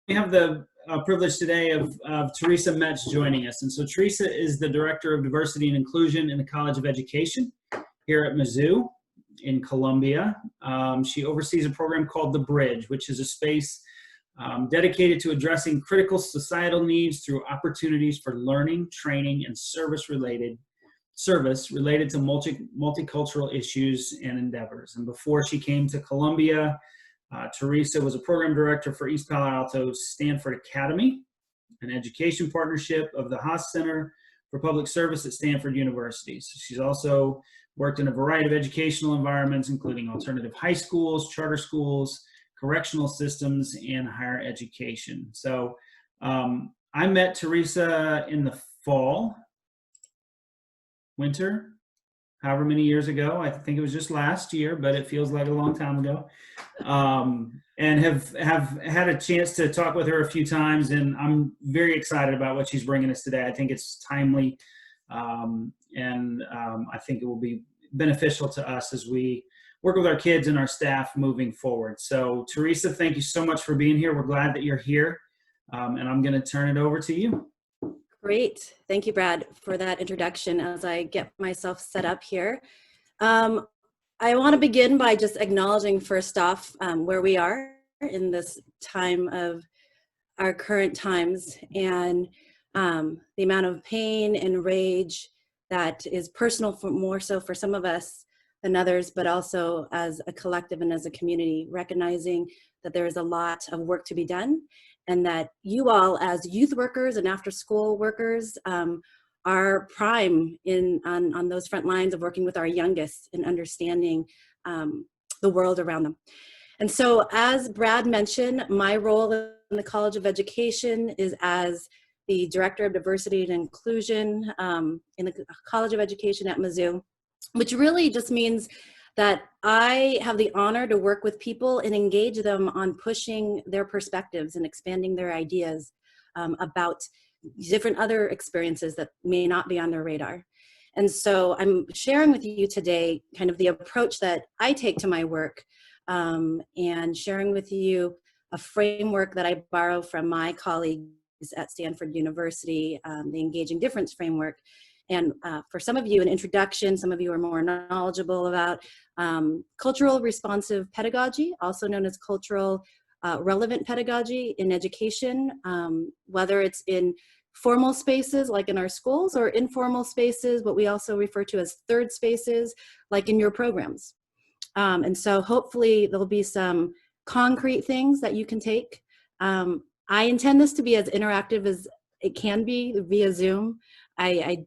We have the privilege today of Theresa Metz joining us. And so Theresa is the Director of Diversity and Inclusion in the College of Education here at Mizzou in Columbia. She oversees a program called The Bridge, which is a space dedicated to addressing critical societal needs through opportunities for learning, training, and service related to multicultural issues and endeavors. And before she came to Columbia, Theresa was a program director for East Palo Alto's Stanford Academy, an education partnership of the Haas Center for Public Service at Stanford University. So she's also worked in a variety of educational environments, including alternative high schools, charter schools, correctional systems, and higher education. So I met Theresa in the winter, however many years ago. I think it was just last year, but it feels like a long time ago. And have had a chance to talk with her a few times, and I'm very excited about what she's bringing us today. I think it's timely, and I think it will be beneficial to us as we work with our kids and our staff moving forward. So Theresa, thank you so much for being here. We're glad that you're here, and I'm going to turn it over to you. Great. Thank you, Brad, for that introduction as I get myself set up here. I want to begin by just acknowledging first off where we are in this time of our current times and the amount of pain and rage that is personal for more so for some of us than others, but also as a collective and as a community, recognizing that there is a lot of work to be done and that you all as youth workers and after school workers are prime on those front lines of working with our youngest and understanding the world around them. And so as Brad mentioned, my role in the College of Education is as the Director of Diversity and Inclusion in the College of Education at Mizzou, which really just means that I have the honor to work with people and engage them on pushing their perspectives and expanding their ideas about different other experiences that may not be on their radar. And so I'm sharing with you today kind of the approach that I take to my work and sharing with you a framework that I borrow from my colleagues at Stanford University, the Engaging Difference framework. And for some of you, an introduction, some of you are more knowledgeable about cultural responsive pedagogy, also known as cultural relevant pedagogy in education, whether it's in formal spaces like in our schools or informal spaces, what we also refer to as third spaces, like in your programs. And so hopefully there'll be some concrete things that you can take. I intend this to be as interactive as it can be via Zoom. I'd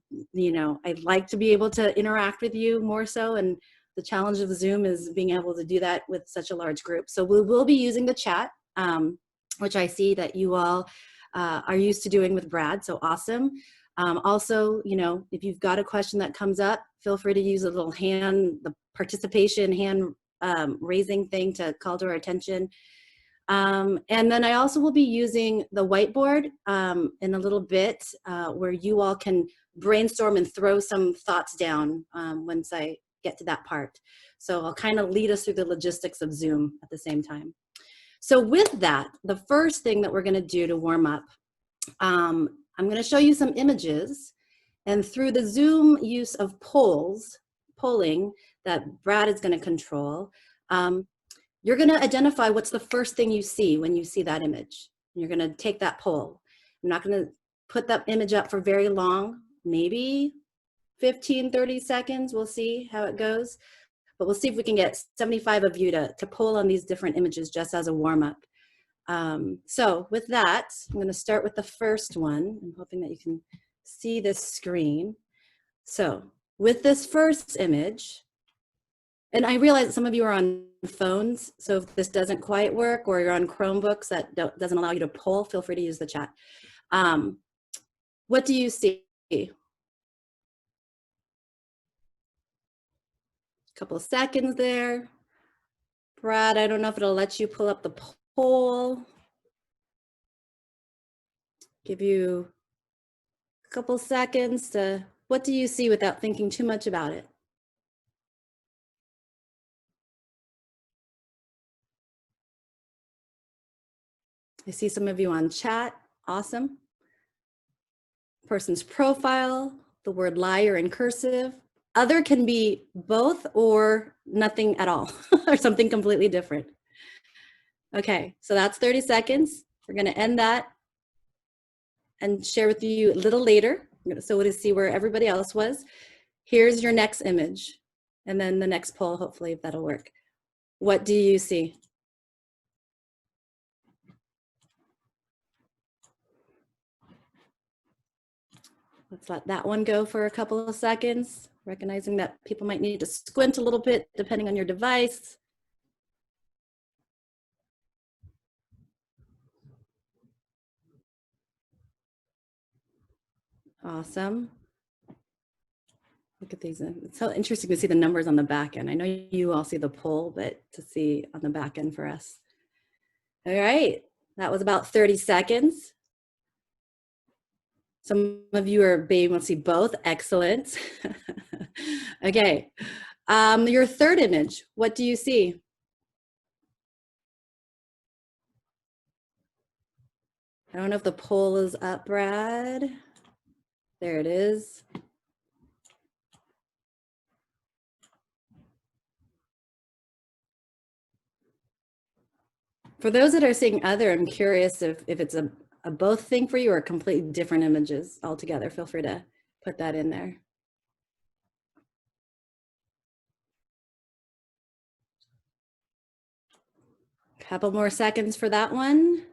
like to be able to interact with you more so, and the challenge of Zoom is being able to do that with such a large group. So we will be using the chat, which I see that you all are used to doing with Brad, so awesome. Also, if you've got a question that comes up, feel free to use a little the participation hand raising thing to call to our attention. And then I also will be using the whiteboard in a little bit where you all can brainstorm and throw some thoughts down once I get to that part. So I'll kind of lead us through the logistics of Zoom at the same time. So with that, the first thing that we're going to do to warm up, I'm going to show you some images, and through the Zoom use of polling that Brad is going to control, you're going to identify what's the first thing you see when you see that image. And you're going to take that poll. I'm not going to put that image up for very long, maybe 15, 30 seconds. We'll see how it goes. But we'll see if we can get 75 of you to poll on these different images just as a warm-up. So with that, I'm going to start with the first one. I'm hoping that you can see this screen. So with this first image, and I realize that some of you are on phones, so if this doesn't quite work or you're on Chromebooks that doesn't allow you to poll, feel free to use the chat. What do you see? Couple seconds there. Brad, I don't know if it'll let you pull up the poll. Give you a couple seconds to, what do you see without thinking too much about it? I see some of you on chat. Awesome. Person's profile, the word liar in cursive. Other can be both or nothing at all, or something completely different. Okay, so that's 30 seconds. We're going to end that and share with you a little later. So we'll see where everybody else was. Here's your next image. And then the next poll, hopefully if that'll work. What do you see? Let's let that one go for a couple of seconds, recognizing that people might need to squint a little bit depending on your device. Awesome. Look at these. It's so interesting to see the numbers on the back end. I know you all see the poll, but to see on the back end for us. All right, that was about 30 seconds. Some of you are being able to see both. Excellent. Okay, your third image, what do you see? I don't know if the poll is up, Brad. There it is. For those that are seeing other, I'm curious if it's a both thing for you or completely different images altogether. Feel free to put that in there. Couple more seconds for that one.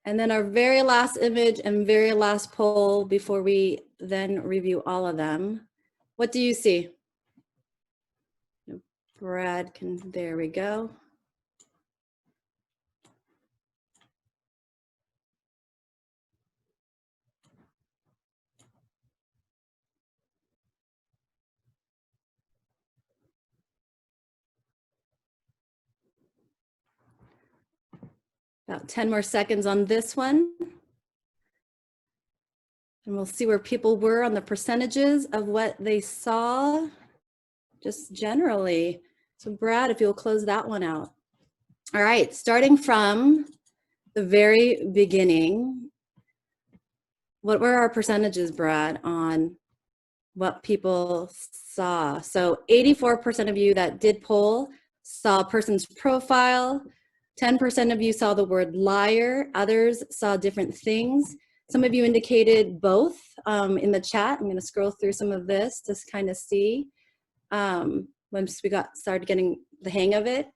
And then our very last image and very last poll before we then review all of them. What do you see? Brad can, there we go. About 10 more seconds on this one. And we'll see where people were on the percentages of what they saw, just generally. So Brad, if you'll close that one out. All right, starting from the very beginning, what were our percentages, Brad, on what people saw? So 84% of you that did poll saw a person's profile. 10% of you saw the word liar. Others saw different things. Some of you indicated both in the chat. I'm going to scroll through some of this to kind of see once we started getting the hang of it.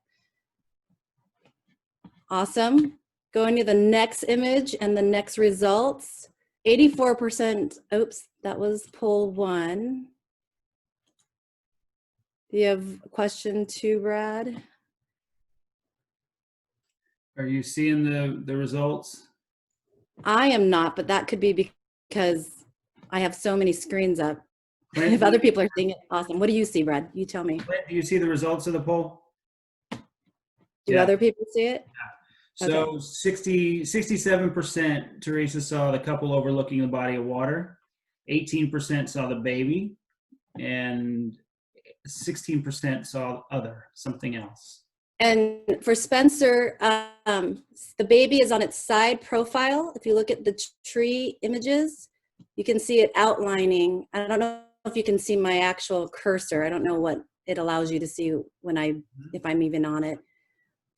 Awesome. Going to the next image and the next results. 84%, oops, that was poll 1. Do you have a question too, Brad? Are you seeing the results? I am not, but that could be because I have so many screens up. Clint, If other people are seeing it, awesome. What do you see, Brad? You tell me. Clint, do you see the results of the poll? Do other people see it? Yeah. So okay. 67% Theresa saw the couple overlooking the body of water. 18% saw the baby, and 16% saw other, something else. And for Spencer, the baby is on its side profile. If you look at the tree images, you can see it outlining. I don't know if you can see my actual cursor. I don't know what it allows you to see when if I'm even on it.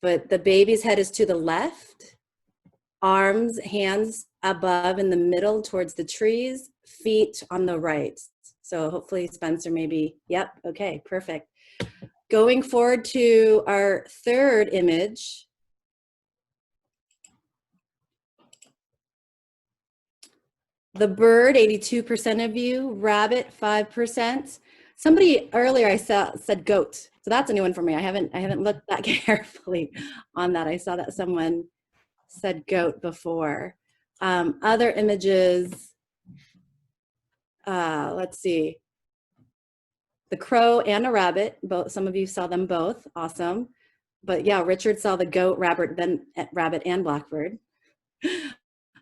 But the baby's head is to the left, arms, hands above in the middle towards the trees, feet on the right. So hopefully Spencer maybe, yep, okay, perfect. Going forward to our third image. The bird, 82% of you, rabbit, 5%. Somebody earlier I said goat. So that's a new one for me. I haven't looked that carefully on that. I saw that someone said goat before. Other images, let's see. The crow and a rabbit, both. Some of you saw them both, awesome. But yeah, Richard saw the goat, rabbit, and blackbird.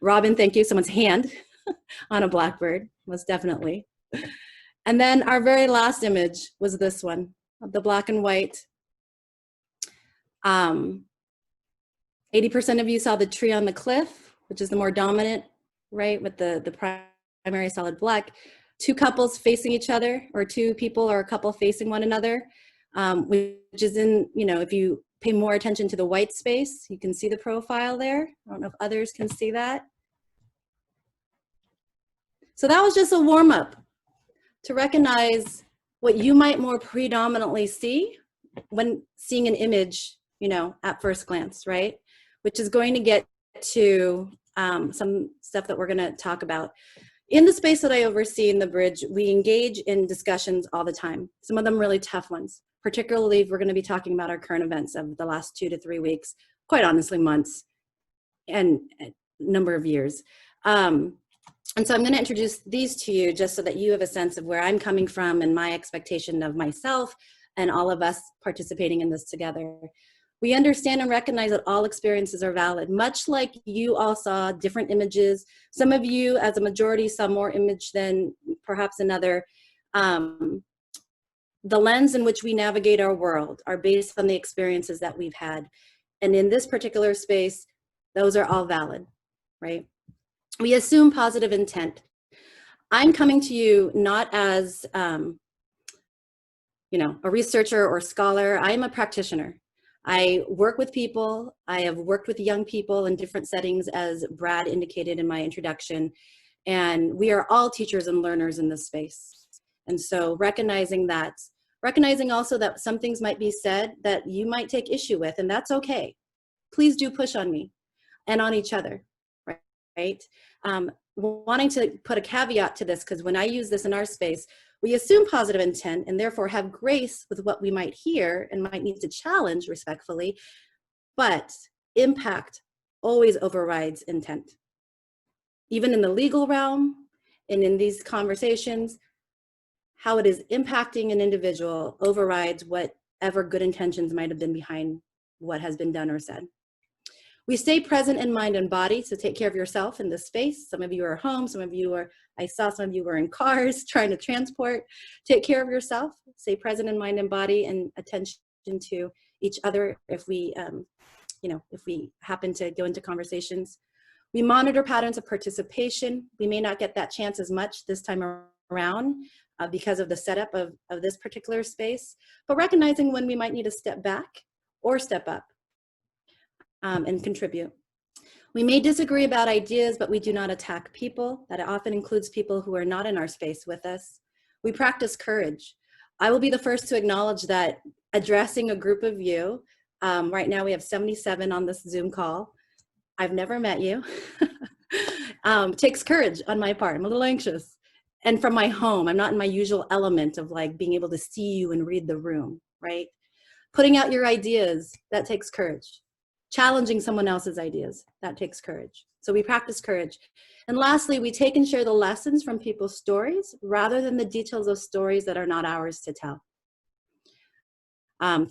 Robin, thank you, someone's hand on a blackbird, most definitely. And then our very last image was this one, of the black and white. 80% of you saw the tree on the cliff, which is the more dominant, right, with the primary solid black. Two couples facing each other, or two people or a couple facing one another, which is in, if you pay more attention to the white space, you can see the profile there. I don't know if others can see that. So that was just a warm-up to recognize what you might more predominantly see when seeing an image, at first glance, right? Which is going to get to some stuff that we're going to talk about. In the space that I oversee in the Bridge, we engage in discussions all the time, some of them really tough ones. Particularly if we're going to be talking about our current events of the last 2 to 3 weeks, quite honestly months and a number of years. And so I'm going to introduce these to you just so that you have a sense of where I'm coming from and my expectation of myself and all of us participating in this together. We understand and recognize that all experiences are valid, much like you all saw different images. Some of you, as a majority, saw more image than perhaps another. The lens in which we navigate our world are based on the experiences that we've had. And in this particular space, those are all valid, right? We assume positive intent. I'm coming to you not as, a researcher or scholar. I'm a practitioner. I work with people. I have worked with young people in different settings, as Brad indicated in my introduction. And we are all teachers and learners in this space. And so recognizing also that some things might be said that you might take issue with, and that's okay. Please do push on me and on each other, right? Wanting to put a caveat to this, because when I use this in our space, we assume positive intent and therefore have grace with what we might hear and might need to challenge respectfully, but impact always overrides intent. Even in the legal realm and in these conversations, how it is impacting an individual overrides whatever good intentions might have been behind what has been done or said. We stay present in mind and body, so take care of yourself in this space. Some of you are home, I saw some of you were in cars trying to transport. Take care of yourself, stay present in mind and body, and attention to each other if we, if we happen to go into conversations. We monitor patterns of participation. We may not get that chance as much this time around because of the setup of this particular space, but recognizing when we might need to step back or step up and contribute. We may disagree about ideas, but we do not attack people. That often includes people who are not in our space with us. We practice courage. I will be the first to acknowledge that addressing a group of you, right now we have 77 on this Zoom call. I've never met you. Takes courage on my part. I'm a little anxious. And from my home, I'm not in my usual element of like being able to see you and read the room, right? Putting out your ideas, that takes courage. Challenging someone else's ideas, that takes courage. So we practice courage. And lastly, we take and share the lessons from people's stories rather than the details of stories that are not ours to tell.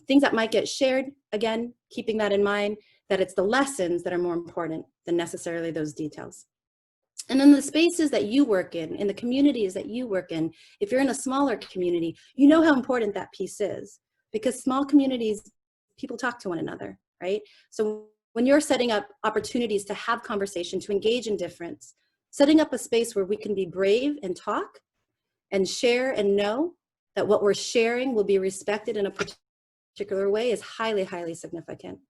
Things that might get shared, again, keeping that in mind, that it's the lessons that are more important than necessarily those details. And in the spaces that you work in the communities that you work in, if you're in a smaller community, you know how important that piece is, because small communities, people talk to one another, right? So when you're setting up opportunities to have conversation, to engage in difference, setting up a space where we can be brave and talk and share and know that what we're sharing will be respected in a particular way is highly, highly significant.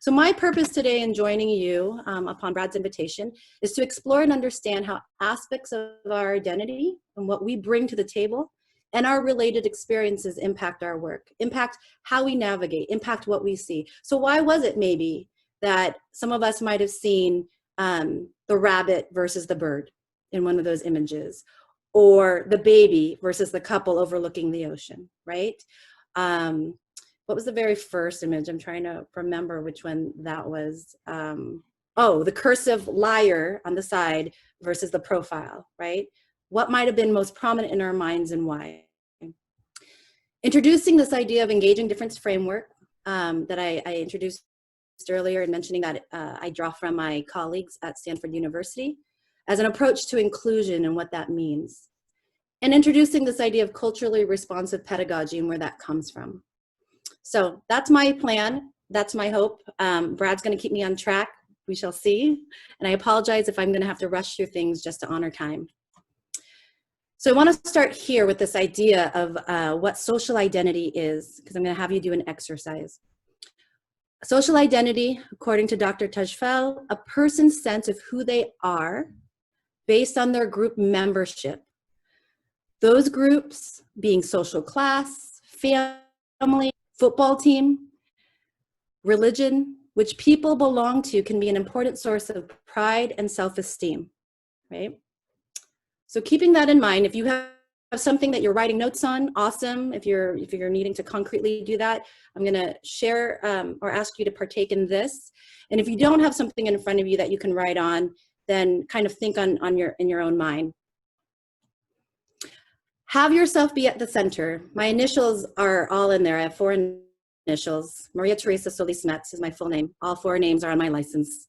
So my purpose today in joining you upon Brad's invitation is to explore and understand how aspects of our identity and what we bring to the table and our related experiences impact our work, impact how we navigate, impact what we see. So why was it maybe that some of us might have seen the rabbit versus the bird in one of those images, or the baby versus the couple overlooking the ocean, right? What was the very first image? I'm trying to remember which one that was. Oh, the cursive lyre on the side versus the profile, right? What might have been most prominent in our minds and why? Introducing this idea of engaging difference framework that I introduced earlier, and mentioning that I draw from my colleagues at Stanford University as an approach to inclusion and what that means. And introducing this idea of culturally responsive pedagogy and where that comes from. So that's my plan. That's my hope. Brad's going to keep me on track. We shall see. And I apologize if I'm going to have to rush through things just to honor time. So I want to start here with this idea of what social identity is, because I'm going to have you do an exercise. Social identity, according to Dr. Tajfel, a person's sense of who they are based on their group membership. Those groups being social class, family, football team, religion, which people belong to, can be an important source of pride and self-esteem, right? So keeping that in mind, if you have something that you're writing notes on, awesome. If you're needing to concretely do that, I'm gonna share or ask you to partake in this. And if you don't have something in front of you that you can write on, then kind of think in your own mind. Have yourself be at the center. My initials are all in there. I have 4 initials. Maria Theresa Solis Metz is my full name. All 4 names are on my license.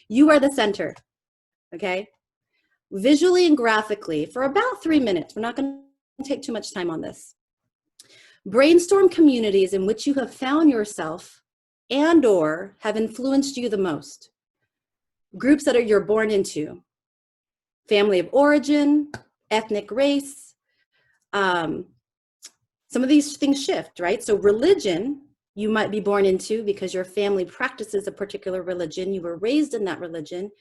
You are the center, okay? Visually and graphically for about 3 minutes. We're not going to take too much time on this. Brainstorm communities in which you have found yourself and or have influenced you the most. Groups that you're born into. Family of origin, ethnic race. Some of these things shift, right? So religion, you might be born into because your family practices a particular religion. You were raised in that religion.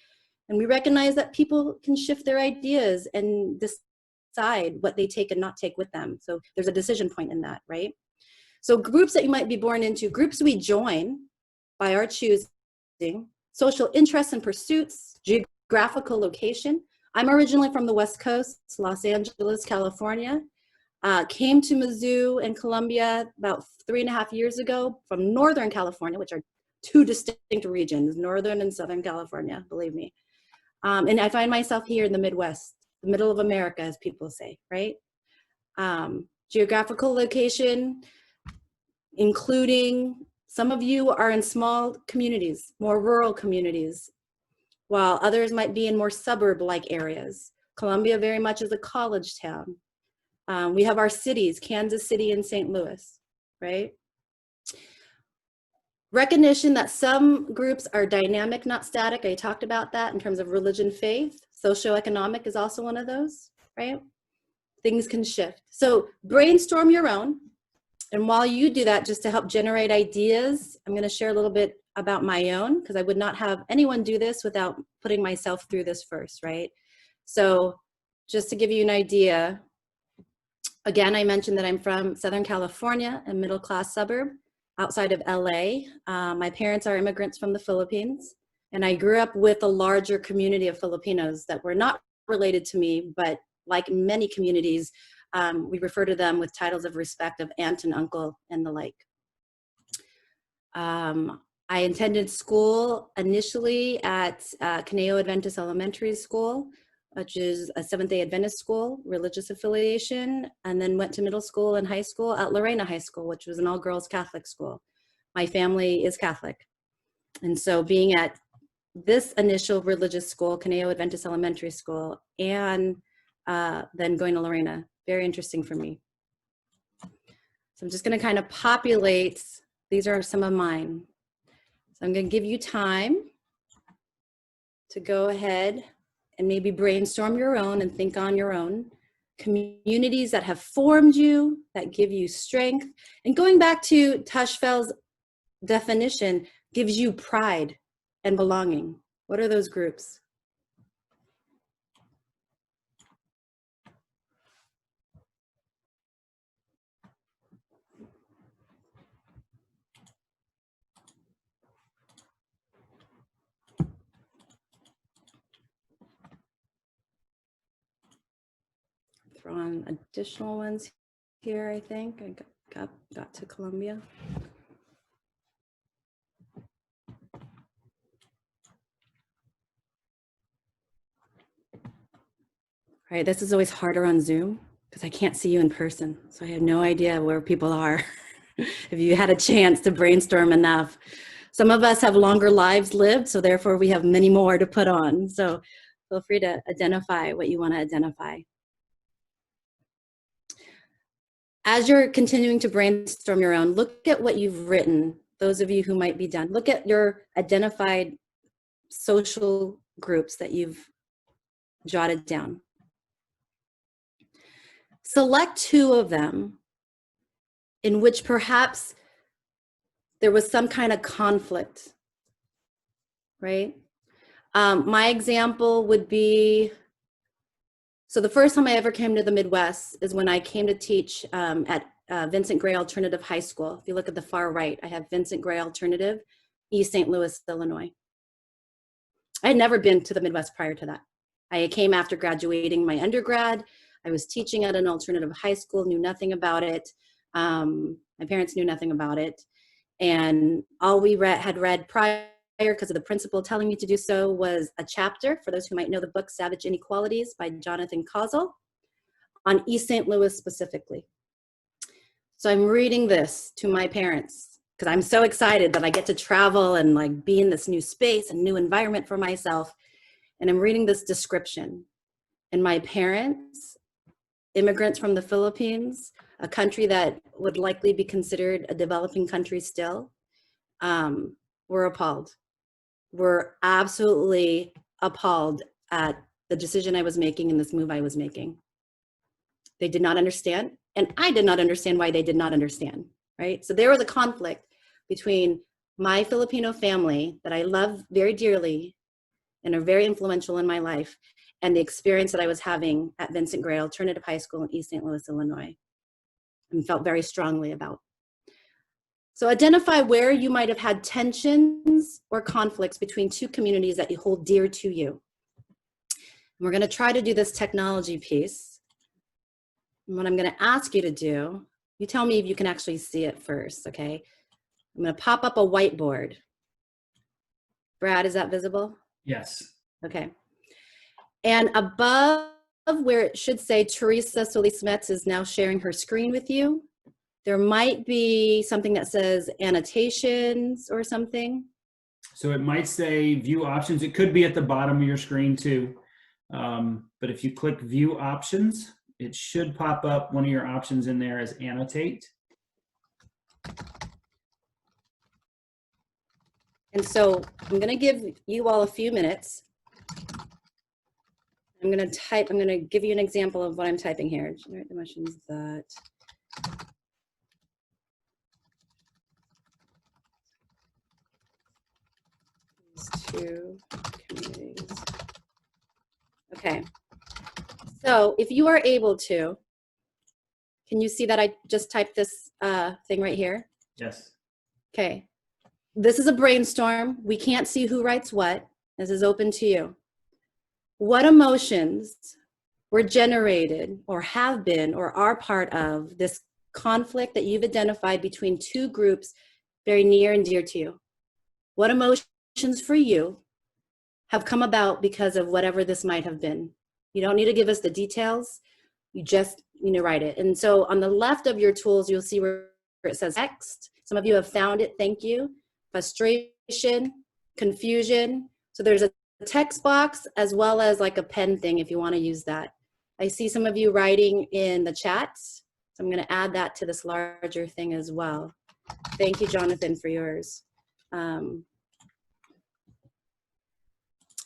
And we recognize that people can shift their ideas and decide what they take and not take with them. So there's a decision point in that, right? So groups that you might be born into, groups we join by our choosing, social interests and pursuits, geographical location. I'm originally from the West Coast, Los Angeles, California. Came to Mizzou and Columbia about 3.5 years ago from Northern California, which are 2 distinct regions, Northern and Southern California, believe me. And I find myself here in the Midwest, the middle of America, as people say, right? Geographical location, including some of you are in small communities, more rural communities, while others might be in more suburb-like areas. Columbia very much is a college town. We have our cities, Kansas City and St. Louis, right? Recognition that some groups are dynamic, not static. I talked about that in terms of religion, faith. Socioeconomic is also one of those, right? Things can shift. So brainstorm your own. And while you do that, just to help generate ideas, I'm going to share a little bit about my own, because I would not have anyone do this without putting myself through this first, right? So just to give you an idea, again, I mentioned that I'm from Southern California, a middle-class suburb outside of LA. My parents are immigrants from the Philippines, and I grew up with a larger community of Filipinos that were not related to me, but like many communities, we refer to them with titles of respect of aunt and uncle and the like. I attended school initially at P.A.U.S.E Adventist Elementary School, which is a Seventh-day Adventist school, religious affiliation, and then went to middle school and high school at Lorena High School, which was an all-girls Catholic school. My family is Catholic. And so being at this initial religious school, P.A.U.S.E Adventist Elementary School, and then going to Lorena, very interesting for me. So I'm just gonna kind of populate, these are some of mine. So I'm gonna give you time to go ahead and maybe brainstorm your own and think on your own. Communities that have formed you, that give you strength. And going back to Tajfel's definition, gives you pride and belonging. What are those groups? Throw on additional ones here, I think. I got to Columbia. All right, this is always harder on Zoom because I can't see you in person. So I have no idea where people are. If you had a chance to brainstorm enough. Some of us have longer lives lived, so therefore we have many more to put on. So feel free to identify what you want to identify. As you're continuing to brainstorm your own, look at what you've written those of you who might be done, look at your identified social groups that you've jotted down. Select 2 of them in which perhaps there was some kind of conflict, right? My example would be, so the first time I ever came to the Midwest is when I came to teach at Vincent Gray Alternative High School. If you look at the far right, I have Vincent Gray Alternative, East St. Louis, Illinois. I had never been to the Midwest prior to that. I came after graduating my undergrad. I was teaching at an alternative high school, knew nothing about it. My parents knew nothing about it. And all we had read prior, because of the principal telling me to do so, was a chapter, for those who might know the book Savage Inequalities by Jonathan Causel, on East St. Louis specifically. So I'm reading this to my parents because I'm so excited that I get to travel and like be in this new space and new environment for myself. And I'm reading this description. And my parents, immigrants from the Philippines, a country that would likely be considered a developing country still, were appalled. Were absolutely appalled at the decision I was making and this move I was making. They did not understand, and I did not understand why they did not understand, right? So there was a conflict between my Filipino family that I love very dearly and are very influential in my life, and the experience that I was having at Vincent Gray Alternative High School in East St. Louis, Illinois, and felt very strongly about. So identify where you might have had tensions or conflicts between 2 communities that you hold dear to you. And we're going to try to do this technology piece. And what I'm going to ask you to do, you tell me if you can actually see it first, okay? I'm going to pop up a whiteboard. Brad, is that visible? Yes. Okay. And above where it should say Theresa Solis Metz is now sharing her screen with you, there might be something that says annotations or something. So it might say view options. It could be at the bottom of your screen too. But if you click view options, it should pop up one of your options in there as annotate. And so I'm going to give you all a few minutes. I'm going to give you an example of what I'm typing here. Generate the motions that. These 2 communities. Okay. So if you are able to, can you see that I just typed this thing right here? Yes. Okay. This is a brainstorm. We can't see who writes what. This is open to you. What emotions were generated or have been or are part of this conflict that you've identified between 2 groups very near and dear to you? What emotions for you have come about because of whatever this might have been? You don't need to give us the details. You just write it. And so on the left of your tools, you'll see where it says text. Some of you have found it. Thank you. Frustration, confusion. So there's a text box as well as like a pen thing if you want to use that. I see some of you writing in the chats. So I'm going to add that to this larger thing as well. Thank you, Jonathan, for yours.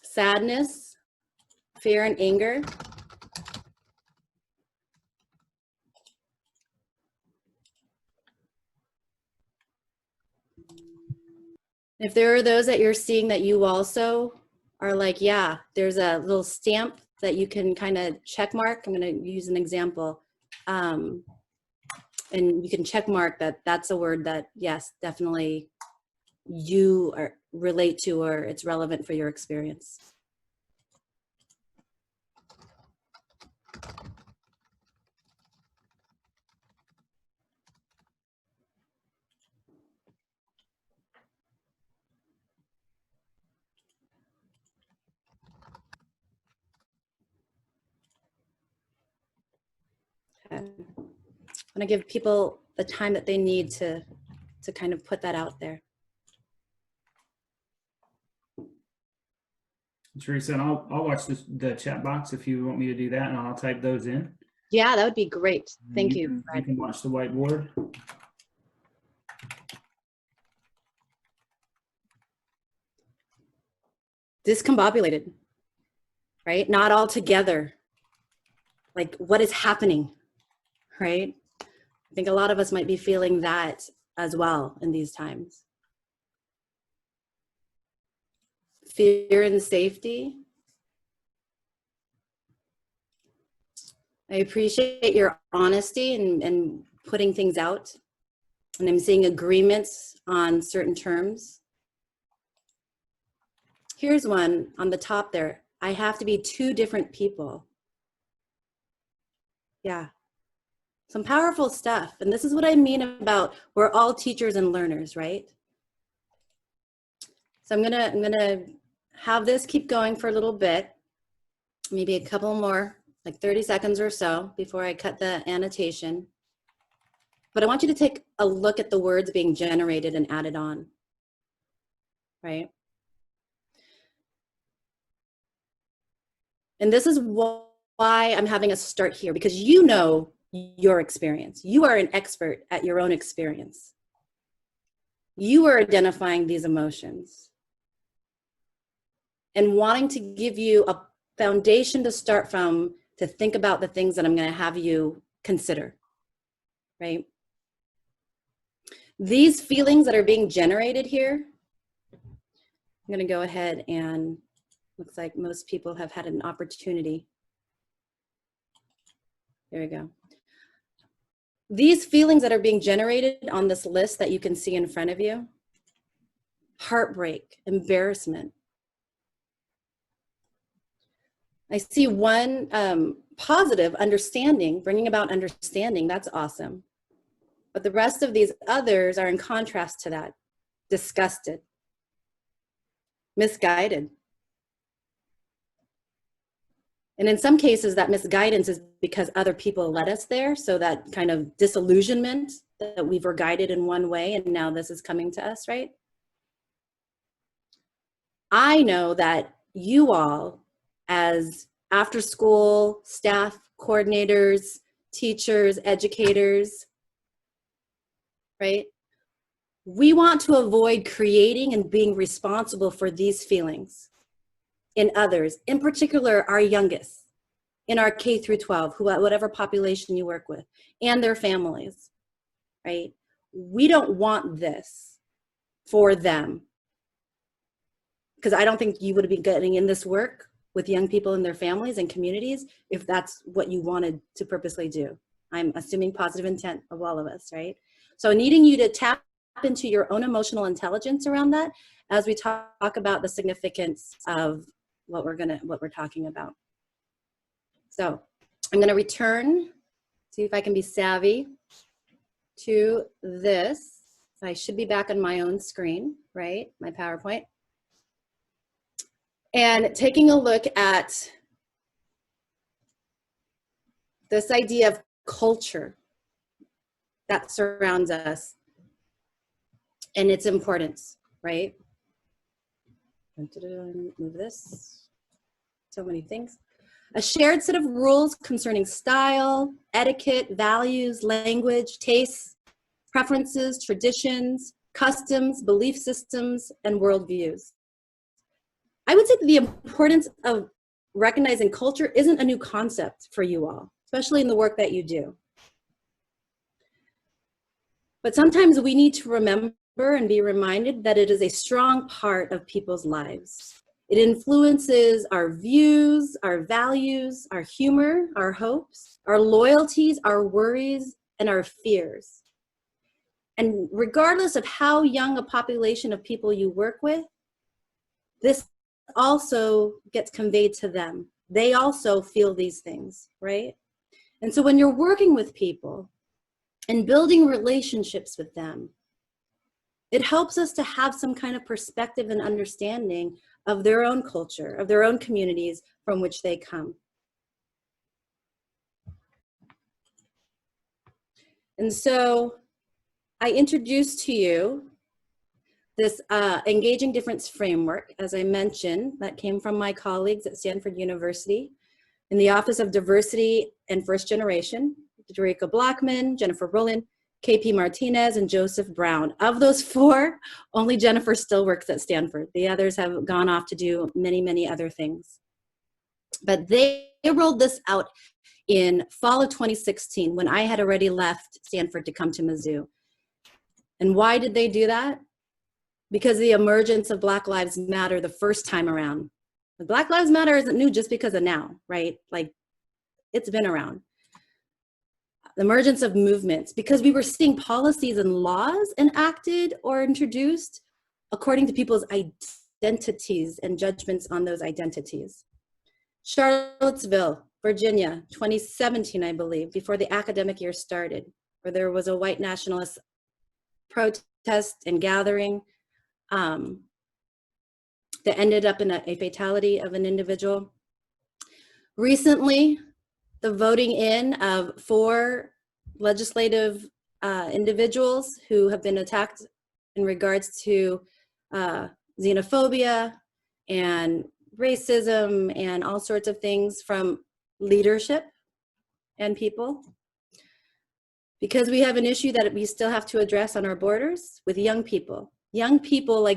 Sadness, fear, and anger. If there are those that you're seeing that you also are like, yeah, there's a little stamp that you can kind of check mark. I'm going to use an example. And you can check mark that that's a word that, yes, definitely you relate to or it's relevant for your experience. Okay. I'm going to give people the time that they need to kind of put that out there. Theresa, and I'll watch the chat box if you want me to do that, and I'll type those in. Yeah, that would be great. Thank you. You can watch the whiteboard. discombobulated, right? Not all together. Like, what is happening, right? I think a lot of us might be feeling that as well in these times. Fear and safety. I appreciate your honesty and putting things out. And I'm seeing agreements on certain terms. Here's one on the top there. I have to be two different people. Yeah. Some powerful stuff. And this is what I mean about we're all teachers and learners, right? So I'm gonna have this keep going for a little bit, maybe a couple more, like 30 seconds or so before I cut the annotation. But I want you to take a look at the words being generated and added on, right? And this is why I'm having us start here, because you know your experience. You are an expert at your own experience. You are identifying these emotions and wanting to give you a foundation to start from to think about the things that I'm going to have you consider, right? These feelings that are being generated here, I'm going to go ahead and looks like most people have had an opportunity. There we go. These feelings that are being generated on this list that you can see in front of you, heartbreak, embarrassment. I see one positive, understanding, bringing about understanding, that's awesome. But the rest of these others are in contrast to that. Disgusted, misguided. And in some cases, that misguidance is because other people led us there. So that kind of disillusionment that we were guided in one way and now this is coming to us, right? I know that you all, as after school staff, coordinators, teachers, educators, right? We want to avoid creating and being responsible for these feelings in others, in particular our youngest, in our K through 12, whatever population you work with, and their families, right? We don't want this for them, because I don't think you would be getting in this work with young people and their families and communities if that's what you wanted to purposely do. I'm assuming positive intent of all of us, right? So needing you to tap into your own emotional intelligence around that as we talk about the significance of what we're talking about. So I'm gonna return, see if I can be savvy to this. I should be back on my own screen, right? My PowerPoint. And taking a look at this idea of culture that surrounds us and its importance, right? Move this. So many things. A shared set of rules concerning style, etiquette, values, language, tastes, preferences, traditions, customs, belief systems, and worldviews. I would say that the importance of recognizing culture isn't a new concept for you all, especially in the work that you do. But sometimes we need to remember and be reminded that it is a strong part of people's lives. It influences our views, our values, our humor, our hopes, our loyalties, our worries, and our fears. And regardless of how young a population of people you work with, this also gets conveyed to them. They also feel these things, right? And so when you're working with people and building relationships with them, it helps us to have some kind of perspective and understanding of their own culture, of their own communities from which they come. And so I introduced to you this engaging difference framework, as I mentioned, that came from my colleagues at Stanford University in the Office of Diversity and First Generation, Dorica Blackman, Jennifer Rowland, KP Martinez, and Joseph Brown. Of those four, only Jennifer still works at Stanford. The others have gone off to do many, many other things. But they rolled this out in fall of 2016 when I had already left Stanford to come to Mizzou. And why did they do that? Because the emergence of Black Lives Matter the first time around. Black Lives Matter isn't new just because of now, right? Like, it's been around. The emergence of movements, because we were seeing policies and laws enacted or introduced according to people's identities and judgments on those identities. Charlottesville, Virginia, 2017, I believe, before the academic year started, where there was a white nationalist protest and gathering that ended up in a fatality of an individual. Recently, the voting in of 4 legislative individuals who have been attacked in regards to xenophobia and racism and all sorts of things from leadership and people. Because we have an issue that we still have to address on our borders with young people. Young people,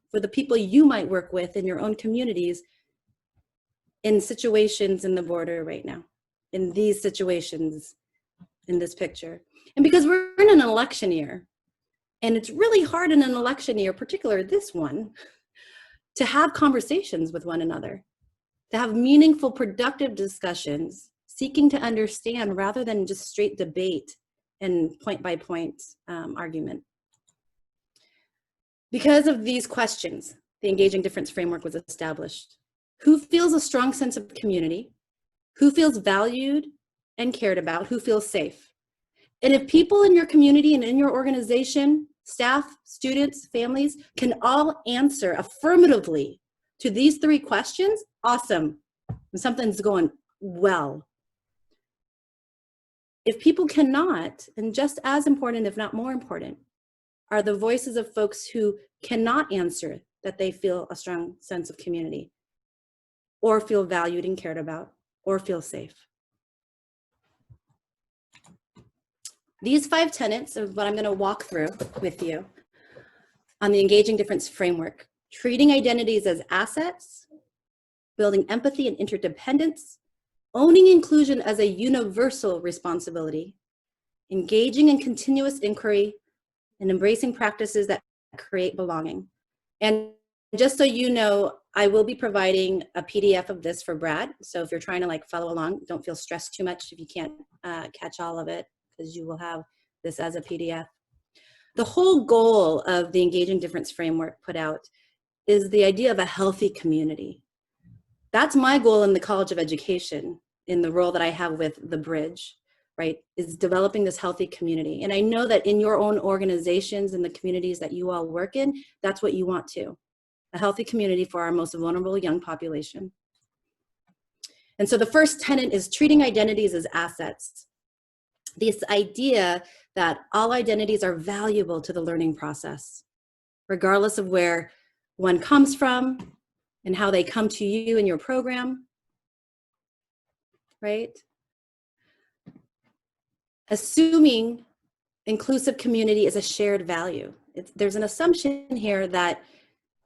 for the people you might work with in your own communities, in situations in the border right now, in these situations, in this picture. And because we're in an election year, and it's really hard in an election year, particularly this one, to have conversations with one another, to have meaningful, productive discussions, seeking to understand rather than just straight debate and point-by-point argument. Because of these questions, the Engaging Difference framework was established. Who feels a strong sense of community? Who feels valued and cared about? Who feels safe? And if people in your community and in your organization, staff, students, families, can all answer affirmatively to these 3 questions, awesome. Something's going well. If people cannot, and just as important, if not more important, are the voices of folks who cannot answer that they feel a strong sense of community, or feel valued and cared about, or feel safe. These 5 tenets are what I'm going to walk through with you on the Engaging Difference framework: treating identities as assets, building empathy and interdependence, owning inclusion as a universal responsibility, engaging in continuous inquiry, and embracing practices that create belonging. And just so you know, I will be providing a PDF of this for Brad. So if you're trying to follow along, don't feel stressed too much if you can't catch all of it, because you will have this as a PDF. The whole goal of the Engaging Difference framework put out is the idea of a healthy community. That's my goal in the College of Education, in the role that I have with the Bridge, right, is developing this healthy community. And I know that in your own organizations and the communities that you all work in, that's what you want too. A healthy community for our most vulnerable young population. And so the first tenet is treating identities as assets. This idea that all identities are valuable to the learning process, regardless of where one comes from and how they come to you in your program, right? Assuming inclusive community is a shared value. There's an assumption here that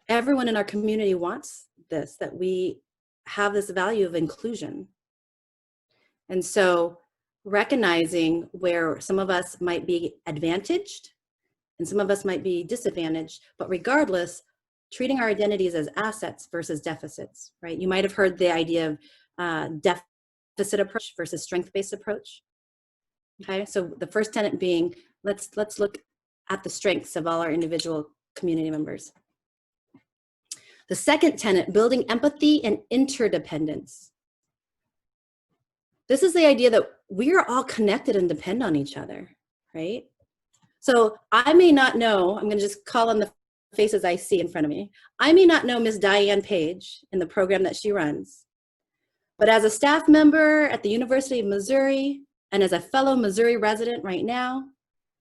everyone in our community wants this, that we have this value of inclusion. And so recognizing where some of us might be advantaged and some of us might be disadvantaged, but regardless, treating our identities as assets versus deficits, right? You might have heard the idea of deficit approach versus strength-based approach. Okay, so the first tenet being, let's look at the strengths of all our individual community members. The second tenet, building empathy and interdependence. This is the idea that we are all connected and depend on each other, right? So I may not know, I'm gonna just call on the faces I see in front of me. I may not know Miss Diane Page in the program that she runs, but as a staff member at the University of Missouri, and as a fellow Missouri resident right now,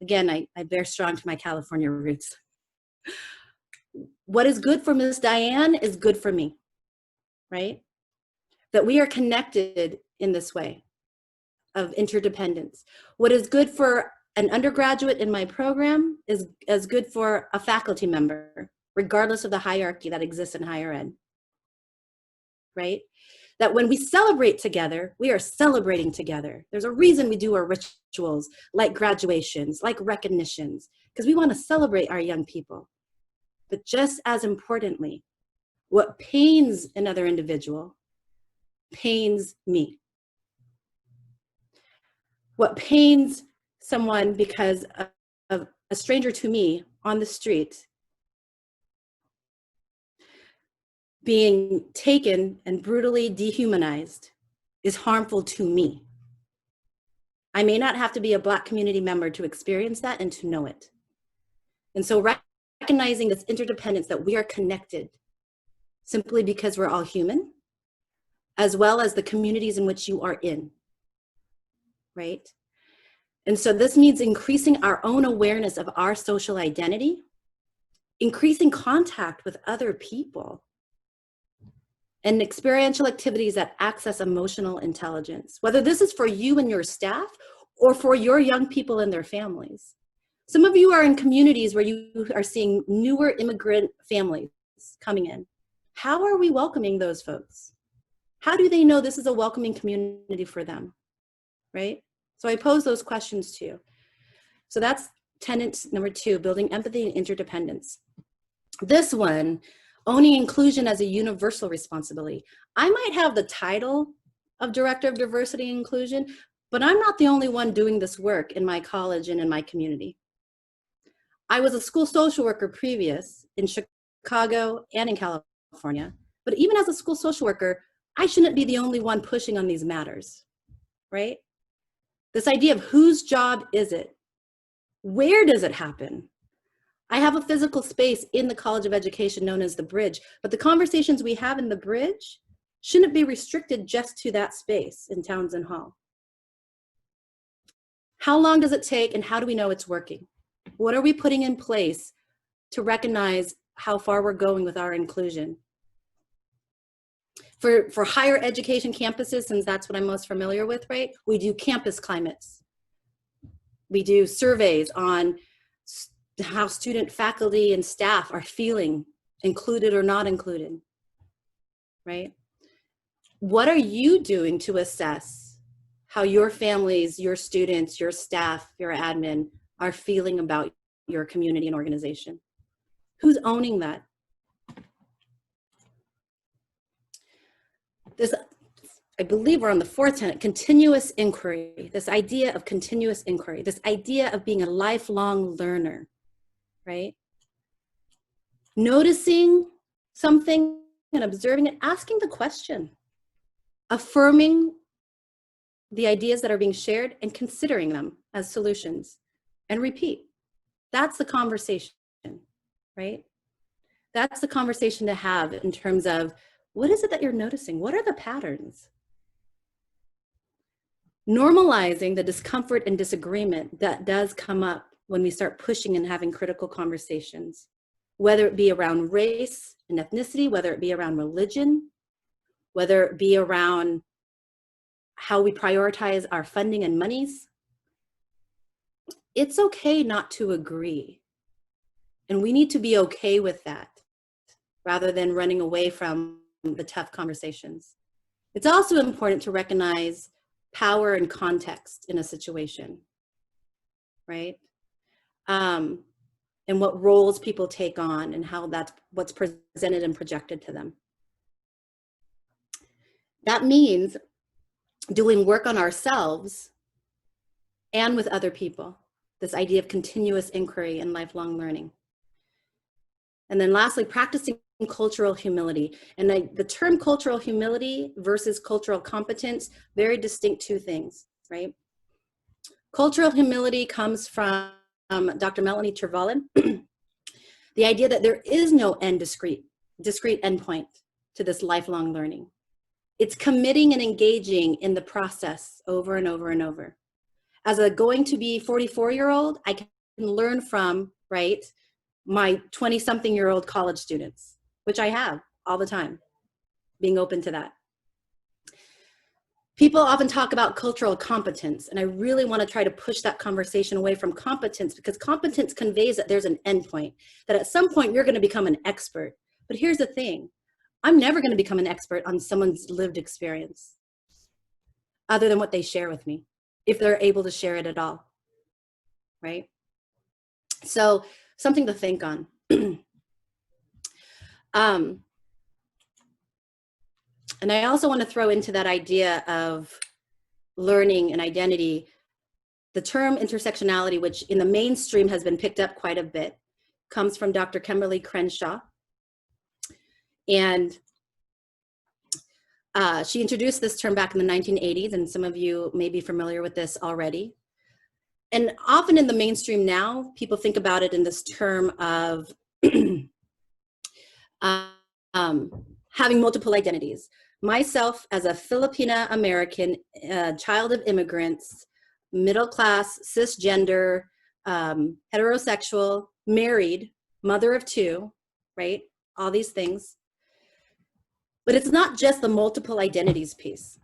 again, I bear strong to my California roots. What is good for Miss Diane is good for me, right? That we are connected in this way of interdependence. What is good for an undergraduate in my program is as good for a faculty member, regardless of the hierarchy that exists in higher ed, right? That when we celebrate together, we are celebrating together. There's a reason we do our rituals, like graduations, like recognitions, because we want to celebrate our young people. But just as importantly, what pains another individual pains me. What pains someone because of a stranger to me on the street being taken and brutally dehumanized is harmful to me. I may not have to be a Black community member to experience that and to know it. And so recognizing this interdependence, that we are connected simply because we're all human, as well as the communities in which you are in, right? And so this means increasing our own awareness of our social identity, increasing contact with other people, and experiential activities that access emotional intelligence, whether this is for you and your staff or for your young people and their families. Some of you are in communities where you are seeing newer immigrant families coming in. How are we welcoming those folks? How do they know this is a welcoming community for them, right? So I pose those questions to you. So that's tenet number 2, building empathy and interdependence. This one, owning inclusion as a universal responsibility. I might have the title of Director of Diversity and Inclusion, but I'm not the only one doing this work in my college and in my community. I was a school social worker previous in Chicago and in California, but even as a school social worker, I shouldn't be the only one pushing on these matters, right? This idea of whose job is it? Where does it happen? I have a physical space in the College of Education known as the Bridge, but the conversations we have in the Bridge shouldn't be restricted just to that space in Townsend Hall. How long does it take and how do we know it's working? What are we putting in place to recognize how far we're going with our inclusion? For higher education campuses, since that's what I'm most familiar with, right? We do campus climates. We do surveys on how student, faculty, and staff are feeling, included or not included, right? What are you doing to assess how your families, your students, your staff, your admin are feeling about your community and organization? Who's owning that? This, I believe we're on the 4th tenet, continuous inquiry. This idea of continuous inquiry, this idea of being a lifelong learner, right? Noticing something and observing it, asking the question, affirming the ideas that are being shared and considering them as solutions, and repeat. That's the conversation, right? That's the conversation to have in terms of what is it that you're noticing? What are the patterns? Normalizing the discomfort and disagreement that does come up when we start pushing and having critical conversations, whether it be around race and ethnicity, whether it be around religion, whether it be around how we prioritize our funding and monies. It's okay not to agree. And we need to be okay with that rather than running away from the tough conversations. It's also important to recognize power and context in a situation, right? And what roles people take on and how that's what's presented and projected to them. That means doing work on ourselves and with other people, this idea of continuous inquiry and lifelong learning. And then lastly, practicing cultural humility. And the term cultural humility versus cultural competence, very distinct two things, right? Cultural humility comes from Dr. Melanie Trevelyan, the idea that there is no discrete endpoint to this lifelong learning. It's committing and engaging in the process over and over and over. As a going to be 44-year-old, I can learn from, right, my 20-something-year-old college students, which I have all the time, being open to that. People often talk about cultural competence, and I really want to try to push that conversation away from competence, because competence conveys that there's an endpoint, that at some point you're going to become an expert. But here's the thing, I'm never going to become an expert on someone's lived experience other than what they share with me, if they're able to share it at all, right? So something to think on. And I also want to throw into that idea of learning and identity, the term intersectionality, which in the mainstream has been picked up quite a bit, comes from Dr. Kimberly Crenshaw. And she introduced this term back in the 1980s, and some of you may be familiar with this already. And often in the mainstream now, people think about it in this term of having multiple identities. Myself as a Filipina American, child of immigrants, middle class, cisgender, heterosexual, married, mother of two, right? All these things. But it's not just the multiple identities piece,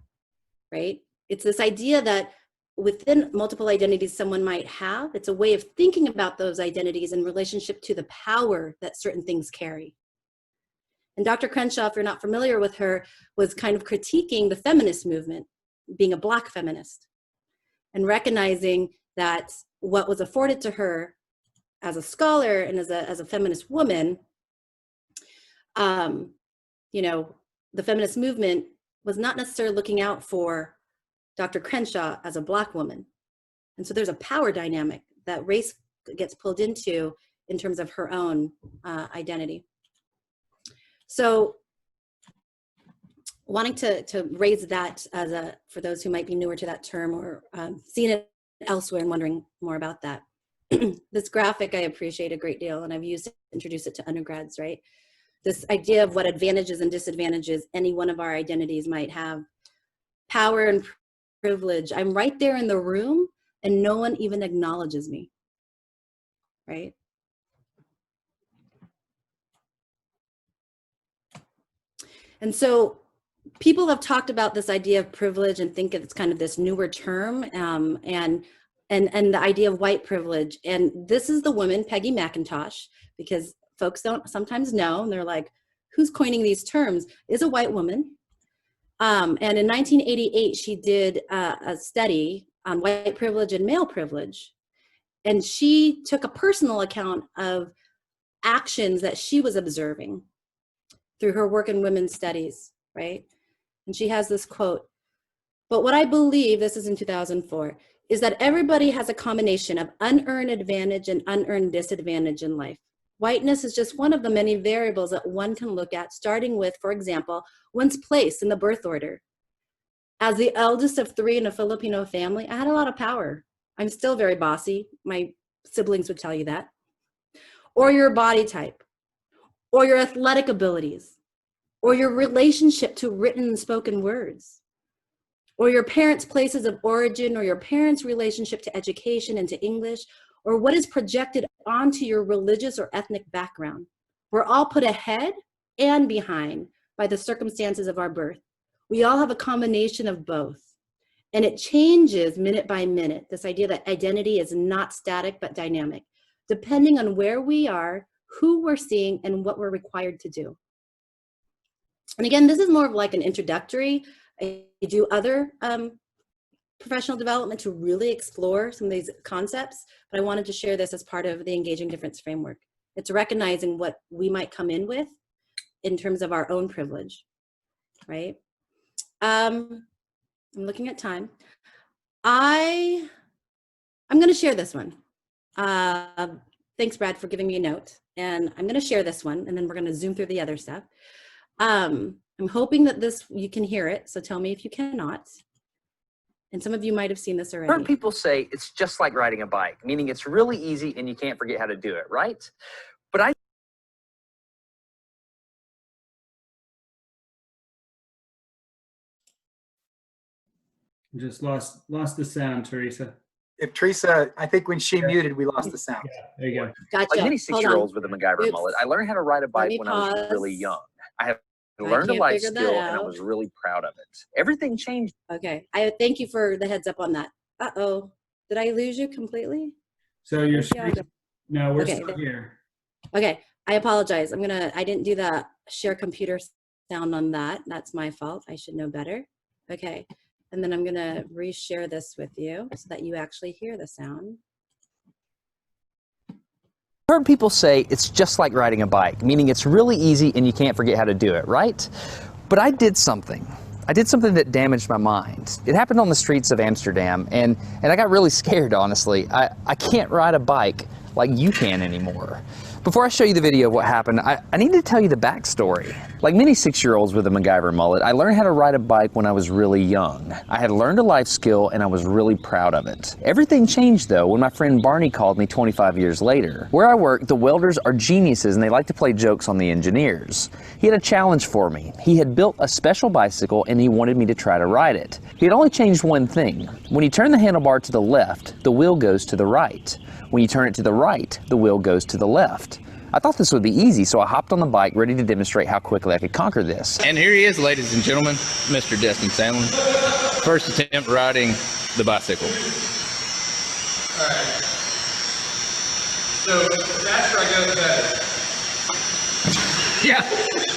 right? It's this idea that within multiple identities someone might have, it's a way of thinking about those identities in relationship to the power that certain things carry. And Dr. Crenshaw, if you're not familiar with her, was kind of critiquing the feminist movement, being a Black feminist, and recognizing that what was afforded to her as a scholar and as a feminist woman, you know, the feminist movement was not necessarily looking out for Dr. Crenshaw as a Black woman. And so there's a power dynamic that race gets pulled into in terms of her own identity. So wanting to raise that as for those who might be newer to that term or seen it elsewhere and wondering more about that. This graphic I appreciate a great deal, and I've used to introduce it to undergrads, right? This idea of what advantages and disadvantages any one of our identities might have. Power and privilege. I'm right there in the room and no one even acknowledges me, right? And so people have talked about this idea of privilege and think it's kind of this newer term, and the idea of white privilege. And this is the woman, Peggy McIntosh, because folks don't sometimes know, and they're like, who's coining these terms? Is a white woman. And in 1988, she did a study on white privilege and male privilege. And she took a personal account of actions that she was observing through her work in women's studies, right? And she has this quote, "But what I believe," this is in 2004, "is that everybody has a combination of unearned advantage and unearned disadvantage in life. Whiteness is just one of the many variables that one can look at, starting with, for example, one's place in the birth order. As the eldest of three in a Filipino family, I had a lot of power. I'm still very bossy. My siblings would tell you that. Or your body type, or your athletic abilities, or your relationship to written and spoken words, or your parents' places of origin, or your parents' relationship to education and to English, or what is projected onto your religious or ethnic background. We're all put ahead and behind by the circumstances of our birth. We all have a combination of both. And it changes minute by minute, this idea that identity is not static but dynamic, depending on where we are, who we're seeing, and what we're required to do." And again, this is more of like an introductory. I do other professional development to really explore some of these concepts, but I wanted to share this as part of the Engaging Difference framework. It's recognizing what we might come in with in terms of our own privilege, right? I'm looking at time. I'm going to share this one. Thanks, Brad, for giving me a note. And I'm going to share this one, and then we're going to zoom through the other stuff. I'm hoping that you can hear it, so tell me if you cannot. And some of you might have seen this already. Certain people say it's just like riding a bike, meaning it's really easy and you can't forget how to do it, right? But I Just lost the sound, Theresa. If Theresa, I think when she muted, we lost the sound. Yeah, there you go. Gotcha. like many Hold on. 6-year-olds with a MacGyver Oops. mullet, I learned how to ride a bike me when I was really pause. young. I have learned a can't life figure that skill, and I out. was really proud of it. Everything changed. Okay. I thank you for the heads up on that. Uh-oh. Did I lose you completely? So your Where's the audio? screen, no, we're Okay, still here. Okay. I apologize. I didn't do the share computer sound on that. That's my fault. I should know better. Okay. And then I'm going to reshare this with you so that you actually hear the sound. I've heard people say it's just like riding a bike, meaning it's really easy and you can't forget how to do it, right? But I did something. I did something that damaged my mind. It happened on the streets of Amsterdam, and I got really scared, honestly. I can't ride a bike like you can anymore. Before I show you the video of what happened, I need to tell you the backstory. Like many 6-year-olds with a MacGyver mullet, I learned how to ride a bike when I was really young. I had learned a life skill and I was really proud of it. Everything changed though when my friend Barney called me 25 years later. Where I work, the welders are geniuses and they like to play jokes on the engineers. He had a challenge for me. He had built a special bicycle and he wanted me to try to ride it. He had only changed one thing. When you turn the handlebar to the left, the wheel goes to the right. When you turn it to the right, the wheel goes to the left. I thought this would be easy, so I hopped on the bike ready to demonstrate how quickly I could conquer this. And here he is, ladies and gentlemen, Mr. Destin Sandlin. First attempt riding the bicycle. All right. So the faster I go, the better.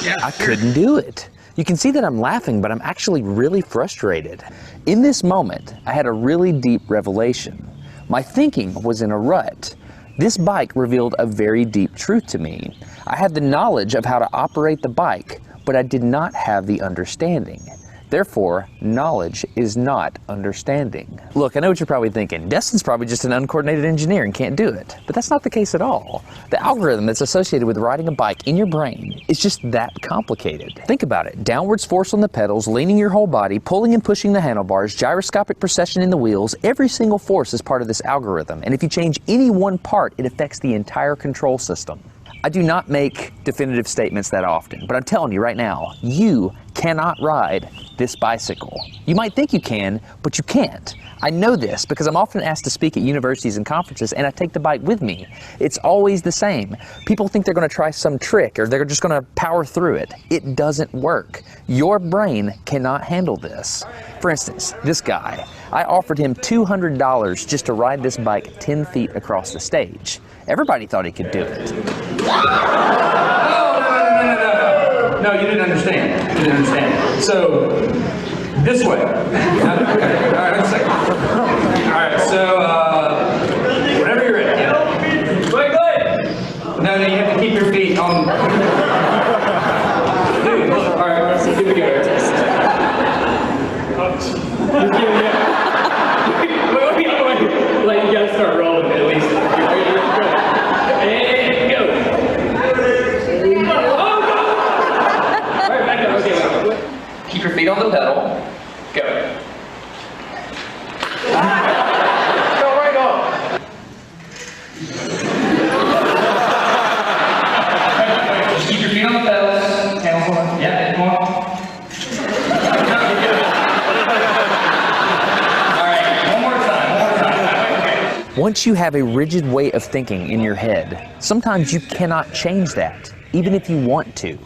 Yeah. I couldn't do it. You can see that I'm laughing, but I'm actually really frustrated. In this moment, I had a really deep revelation. My thinking was in a rut. This bike revealed a very deep truth to me. I had the knowledge of how to operate the bike, but I did not have the understanding. Therefore, knowledge is not understanding. Look, I know what you're probably thinking. Destin's probably just an uncoordinated engineer and can't do it. But that's not the case at all. The algorithm that's associated with riding a bike in your brain is just that complicated. Think about it. Downwards force on the pedals, leaning your whole body, pulling and pushing the handlebars, gyroscopic precession in the wheels, every single force is part of this algorithm. And if you change any one part, it affects the entire control system. I do not make definitive statements that often, but I'm telling you right now, you cannot ride this bicycle. You might think you can, but you can't. I know this because I'm often asked to speak at universities and conferences and I take the bike with me. It's always the same. People think they're going to try some trick or they're just going to power through it. It doesn't work. Your brain cannot handle this. For instance, this guy, I offered him $200 just to ride this bike 10 feet across the stage. Everybody thought he could do it. No, you didn't understand. You didn't understand. So, this way. Okay. All right, let's see. All right, so, whenever you're ready. Yeah. Wait. No, you have to keep your feet on. Dude, all right, so here we go. Wait. Like, you gotta start rolling at least. And go. Oh, God. All right, back up. Okay, keep your feet on the pedal. Go. Go right on. Just keep your feet on the pedals. Hands on. Yeah, come on. All right, one more time. Okay. Once you have a rigid way of thinking in your head, sometimes you cannot change that, even if you want to.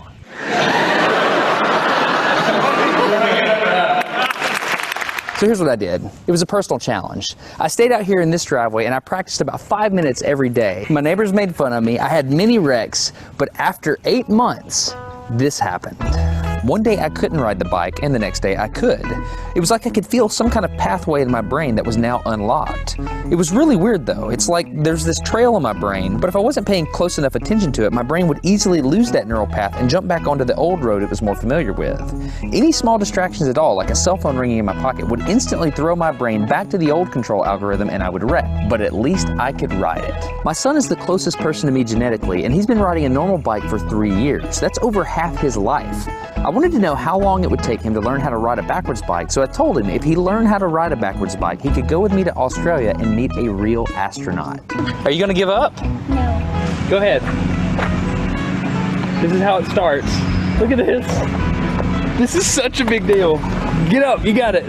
So here's what I did. It was a personal challenge. I stayed out here in this driveway and I practiced about 5 minutes every day. My neighbors made fun of me. I had many wrecks, but after 8 months, this happened. One day I couldn't ride the bike and the next day I could. It was like I could feel some kind of pathway in my brain that was now unlocked. It was really weird though. It's like there's this trail in my brain, but if I wasn't paying close enough attention to it, my brain would easily lose that neural path and jump back onto the old road it was more familiar with. Any small distractions at all, like a cell phone ringing in my pocket, would instantly throw my brain back to the old control algorithm and I would wreck. But at least I could ride it. My son is the closest person to me genetically, and he's been riding a normal bike for 3 years. That's over half his life. I wanted to know how long it would take him to learn how to ride a backwards bike, so I told him if he learned how to ride a backwards bike, he could go with me to Australia and meet a real astronaut. Are you gonna give up? No. Go ahead. This is how it starts. Look at this. This is such a big deal. Get up, you got it.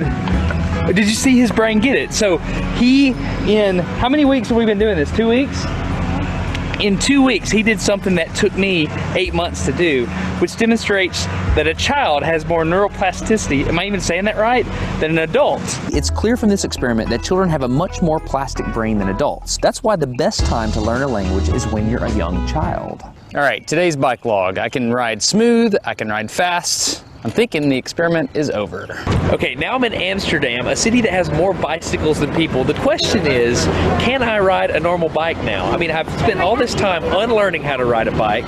Did you see his brain get it? So he, in, how many weeks have we been doing this? 2 weeks? In 2 weeks, he did something that took me 8 months to do, which demonstrates that a child has more neuroplasticity, am I even saying that right, than an adult. It's clear from this experiment that children have a much more plastic brain than adults. That's why the best time to learn a language is when you're a young child. All right, today's bike log. I can ride smooth, I can ride fast. I'm thinking the experiment is over. Okay, now I'm in Amsterdam, a city that has more bicycles than people. The question is, can I ride a normal bike now? I mean, I've spent all this time unlearning how to ride a bike.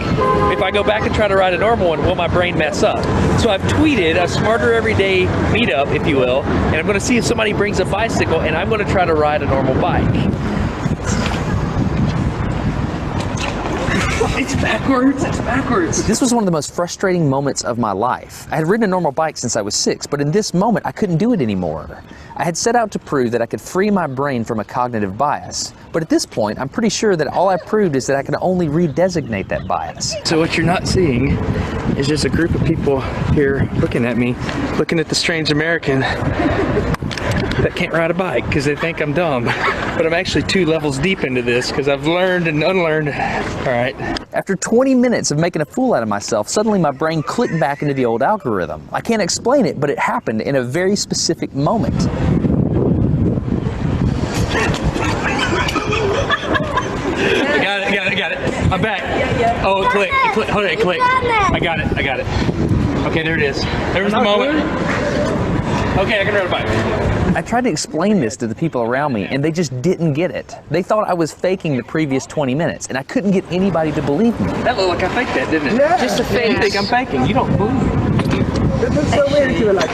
If I go back and try to ride a normal one, will my brain mess up? So I've tweeted a Smarter Everyday meetup, if you will, and I'm gonna see if somebody brings a bicycle and I'm gonna try to ride a normal bike. It's backwards, it's backwards. This was one of the most frustrating moments of my life. I had ridden a normal bike since I was 6, but in this moment, I couldn't do it anymore. I had set out to prove that I could free my brain from a cognitive bias, but at this point, I'm pretty sure that all I proved is that I can only redesignate that bias. So what you're not seeing is just a group of people here looking at me, looking at the strange American that can't ride a bike because they think I'm dumb. But I'm actually 2 levels deep into this because I've learned and unlearned. All right. After 20 minutes of making a fool out of myself, suddenly my brain clicked back into the old algorithm. I can't explain it, but it happened in a very specific moment. I got it. I'm back. Oh, it clicked. Hold on, it clicked. I got it. Okay, there it is. There was the moment. Okay, I can ride a bike. I tried to explain this to the people around me, and they just didn't get it. They thought I was faking the previous 20 minutes, and I couldn't get anybody to believe me. That looked like I faked that, didn't it? Yeah. Just a fake. You think I'm faking. You don't believe me. This is so weird. You were like,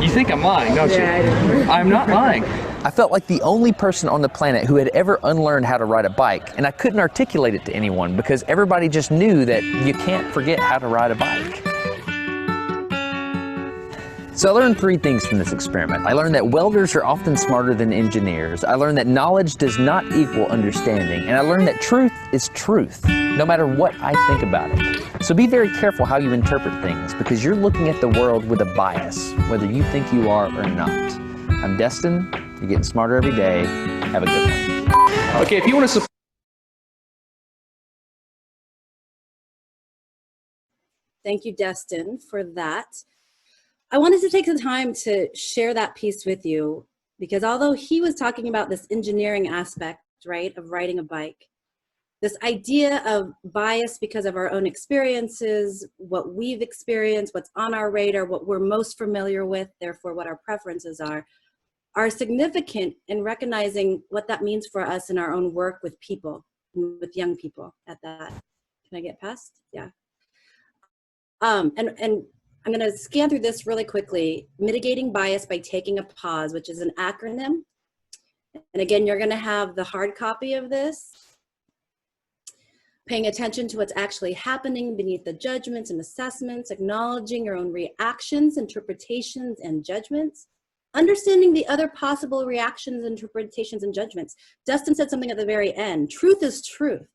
you think I'm lying, don't you? Yeah, I'm not lying. I felt like the only person on the planet who had ever unlearned how to ride a bike, and I couldn't articulate it to anyone because everybody just knew that you can't forget how to ride a bike. So I learned 3 things from this experiment. I learned that welders are often smarter than engineers. I learned that knowledge does not equal understanding. And I learned that truth is truth, no matter what I think about it. So be very careful how you interpret things because you're looking at the world with a bias, whether you think you are or not. I'm Destin. You're getting smarter every day. Have a good one. Okay, if you want to support Thank you, Destin, for that. I wanted to take some time to share that piece with you because although he was talking about this engineering aspect, right, of riding a bike, this idea of bias because of our own experiences, what we've experienced, what's on our radar, what we're most familiar with, therefore what our preferences are significant in recognizing what that means for us in our own work with people, with young people at that. Can I get past? Yeah. And I'm going to scan through this really quickly. Mitigating bias by taking a pause, which is an acronym. And again, you're going to have the hard copy of this. Paying attention to what's actually happening beneath the judgments and assessments, acknowledging your own reactions, interpretations, and judgments. Understanding the other possible reactions, interpretations, and judgments. Dustin said something at the very end. Truth is truth.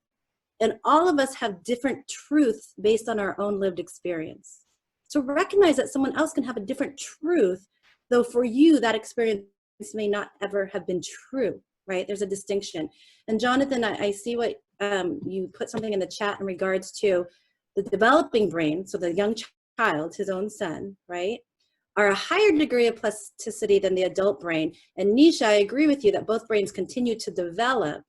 And all of us have different truths based on our own lived experience. So recognize that someone else can have a different truth, though for you, that experience may not ever have been true, right? There's a distinction. And Jonathan, I see what you put something in the chat in regards to the developing brain, so the young child, his own son, right, are a higher degree of plasticity than the adult brain. And Nisha, I agree with you that both brains continue to develop.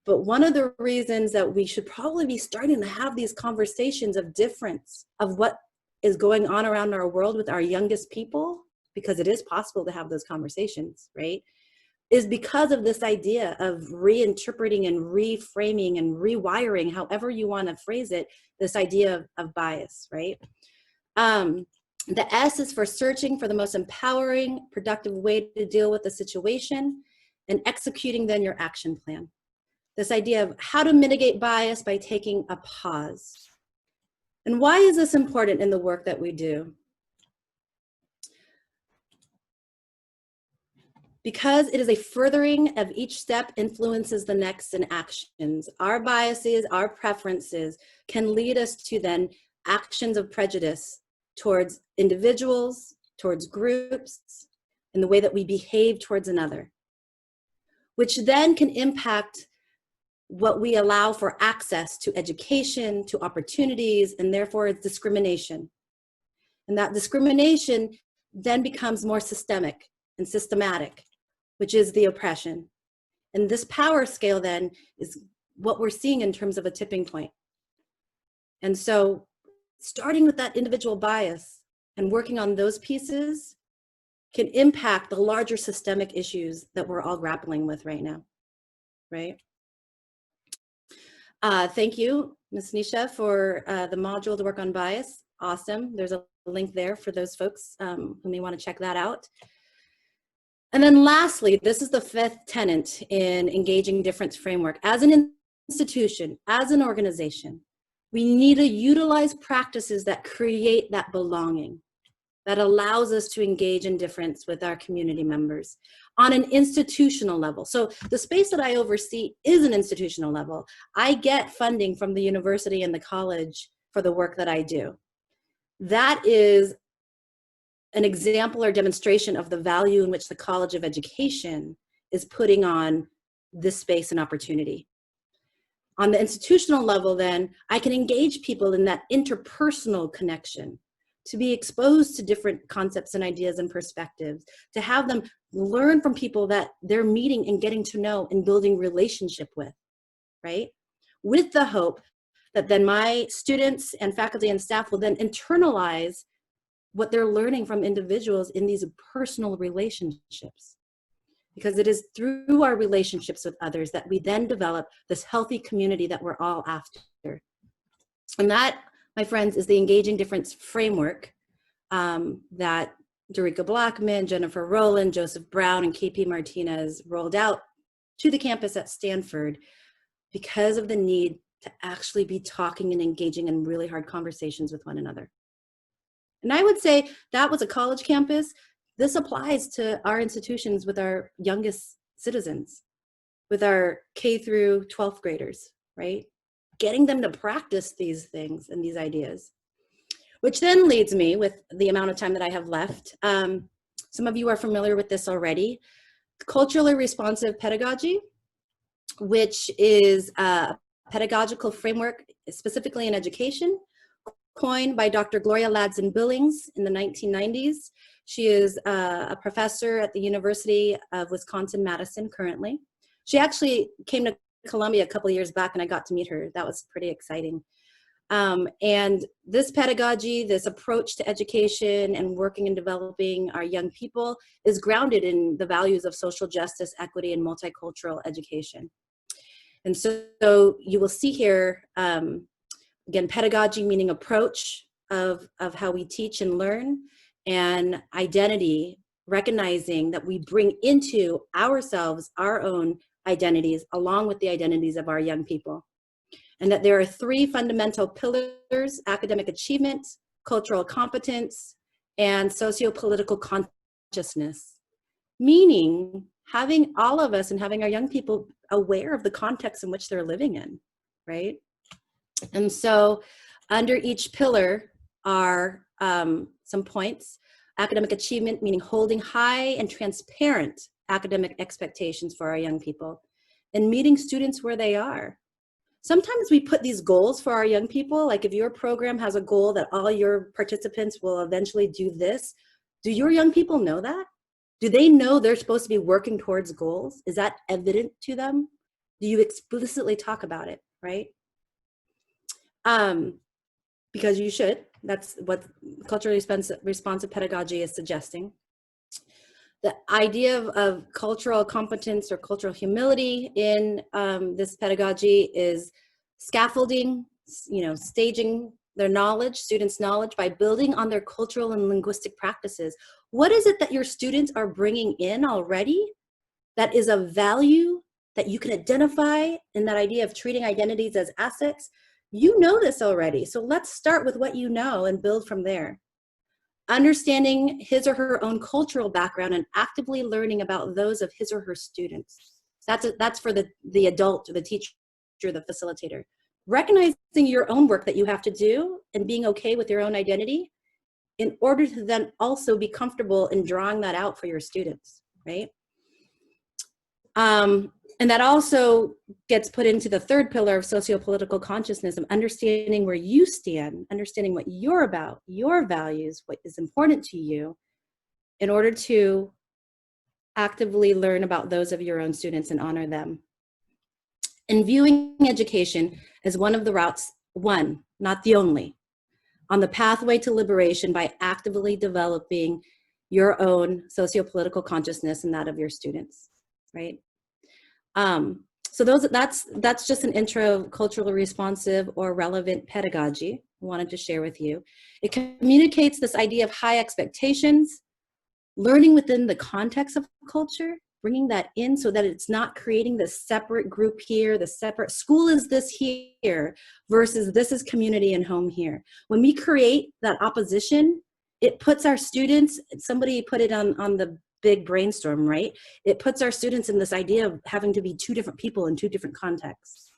But one of the reasons that we should probably be starting to have these conversations of difference of what is going on around our world with our youngest people, because it is possible to have those conversations, right, is because of this idea of reinterpreting and reframing and rewiring, however you want to phrase it, this idea of bias, right? The S is for searching for the most empowering, productive way to deal with the situation and executing then your action plan. This idea of how to mitigate bias by taking a pause. And why is this important in the work that we do? Because it is a furthering of each step influences the next in actions. Our biases, our preferences can lead us to then actions of prejudice towards individuals, towards groups, and the way that we behave towards another, which then can impact what we allow for access to education, to opportunities, and therefore it's discrimination. And that discrimination then becomes more systemic and systematic, which is the oppression. And this power scale then is what we're seeing in terms of a tipping point. And so starting with that individual bias and working on those pieces can impact the larger systemic issues that we're all grappling with right now, right? Thank you, Ms. Nisha, for the module to work on bias. Awesome. There's a link there for those folks who may want to check that out. And then lastly, this is the fifth tenet in engaging difference framework. As an institution, as an organization, we need to utilize practices that create that belonging, that allows us to engage in difference with our community members on an institutional level. So the space that I oversee is an institutional level. I get funding from the university and the college for the work that I do. That is an example or demonstration of the value in which the College of Education is putting on this space and opportunity. On the institutional level, then, I can engage people in that interpersonal connection, to be exposed to different concepts and ideas and perspectives, to have them learn from people that they're meeting and getting to know and building relationship with, right? With the hope that then my students and faculty and staff will then internalize what they're learning from individuals in these personal relationships. Because it is through our relationships with others that we then develop this healthy community that we're all after. And that, my friends, is the Engaging Difference framework that Dorica Blackman, Jennifer Rowland, Joseph Brown, and KP Martinez rolled out to the campus at Stanford because of the need to actually be talking and engaging in really hard conversations with one another. And I would say that was a college campus. This applies to our institutions with our youngest citizens, with our K through 12th graders, right? Getting them to practice these things and these ideas. Which then leads me, with the amount of time that I have left, some of you are familiar with this already, culturally responsive pedagogy, which is a pedagogical framework specifically in education, coined by Dr. Gloria Ladson-Billings in the 1990s. She is a professor at the University of Wisconsin-Madison currently. She actually came to Columbia a couple of years back and I got to meet her. That was pretty exciting. And this pedagogy, this approach to education and working and developing our young people is grounded in the values of social justice, equity, and multicultural education. And so you will see here, again, pedagogy meaning approach of how we teach and learn, and identity, recognizing that we bring into ourselves our own identities along with the identities of our young people. And that there are three fundamental pillars: academic achievement, cultural competence, and socio-political consciousness. Meaning having all of us and having our young people aware of the context in which they're living in, right? And so under each pillar are some points. Academic achievement, meaning holding high and transparent academic expectations for our young people and meeting students where they are. Sometimes we put these goals for our young people, like if your program has a goal that all your participants will eventually do this, do your young people know that? Do they know they're supposed to be working towards goals? Is that evident to them? Do you explicitly talk about it, right? Because you should. That's what culturally responsive pedagogy is suggesting. The idea of cultural competence or cultural humility in this pedagogy is scaffolding, staging their knowledge, students' knowledge, by building on their cultural and linguistic practices. What is it that your students are bringing in already that is of value that you can identify in that idea of treating identities as assets? You know this already, so let's start with what you know and build from there. Understanding his or her own cultural background and actively learning about those of his or her students. That's for the adult, or the teacher, the facilitator. Recognizing your own work that you have to do and being okay with your own identity in order to then also be comfortable in drawing that out for your students, right? And And that also gets put into the third pillar of sociopolitical consciousness, of understanding where you stand, understanding what you're about, your values, what is important to you, in order to actively learn about those of your own students and honor them. And viewing education as one of the routes, one, not the only, on the pathway to liberation by actively developing your own sociopolitical consciousness and that of your students, right? So that's just an intro of culturally responsive or relevant pedagogy I wanted to share with you. It communicates this idea of high expectations, learning within the context of culture, bringing that in so that it's not creating this separate group here, the separate school is this here versus this is community and home here. When we create that opposition, it puts our students, somebody put it on the big brainstorm, right? It puts our students in this idea of having to be two different people in two different contexts,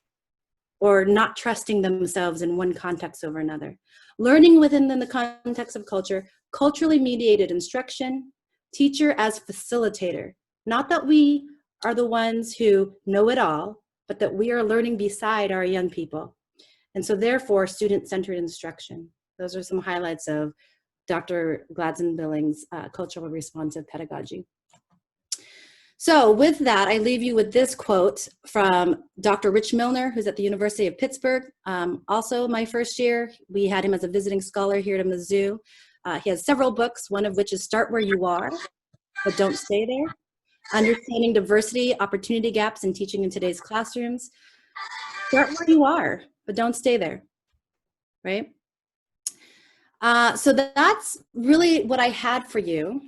or not trusting themselves in one context over another. Learning within the context of culture, culturally mediated instruction, teacher as facilitator. Not that we are the ones who know it all, but that we are learning beside our young people. And so therefore, student-centered instruction. Those are some highlights of Dr. Gladson-Billings' culturally responsive pedagogy. So with that, I leave you with this quote from Dr. Rich Milner, who's at the University of Pittsburgh. Also my first year, we had him as a visiting scholar here at Mizzou. He has several books, one of which is Start Where You Are, But Don't Stay There. Understanding Diversity, Opportunity Gaps in Teaching in Today's Classrooms. Start where you are, but don't stay there, right? So that's really what I had for you.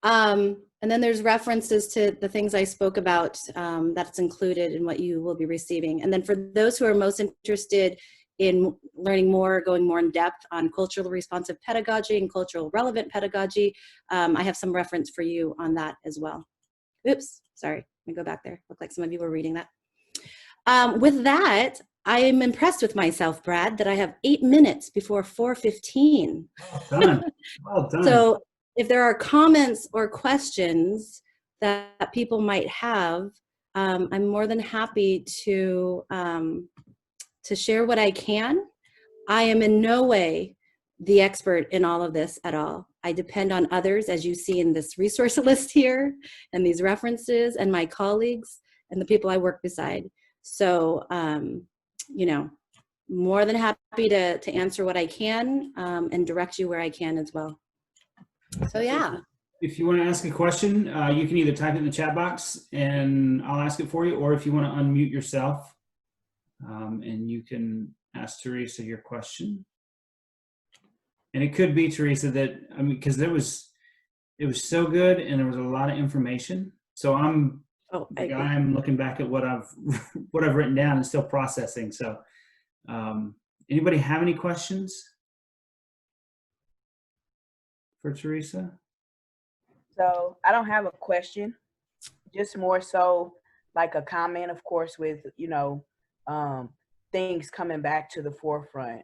And then there's references to the things I spoke about that's included in what you will be receiving. And then for those who are most interested in learning more, going more in depth on culturally responsive pedagogy and cultural relevant pedagogy, I have some reference for you on that as well. Oops, sorry, let me go back there. Looked like some of you were reading that. With that, I am impressed with myself, Brad, that I have 8 minutes before 4:15. Well done. Well done. So if there are comments or questions that people might have, I'm more than happy to share what I can. I am in no way the expert in all of this at all. I depend on others, as you see in this resource list here, and these references, and my colleagues, and the people I work beside. So, you know, more than happy to answer what I can and direct you where I can as well. So, yeah. If you want to ask a question, you can either type it in the chat box and I'll ask it for you, or if you want to unmute yourself and you can ask Theresa your question. And it could be, Theresa, that, I mean, because it was so good and there was a lot of information. So I'm looking back at what I've written down and still processing. So anybody have any questions for Theresa? So I don't have a question, just more so like a comment, of course, with, you know, things coming back to the forefront,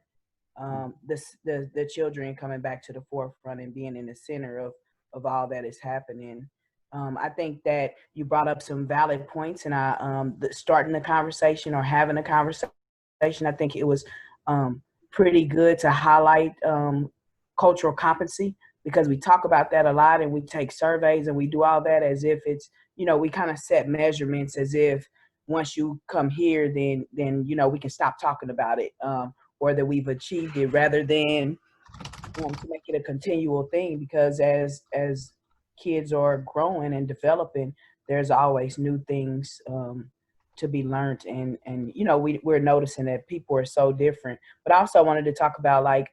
the children coming back to the forefront and being in the center of all that is happening. I think that you brought up some valid points, and starting the conversation or having a conversation, I think it was pretty good to highlight cultural competency, because we talk about that a lot and we take surveys and we do all that as if it's, you know, we kind of set measurements as if once you come here, then you know, we can stop talking about it, or that we've achieved it, rather than to make it a continual thing, because as kids are growing and developing, there's always new things to be learned, and you know, we're noticing that people are so different. But I also wanted to talk about, like,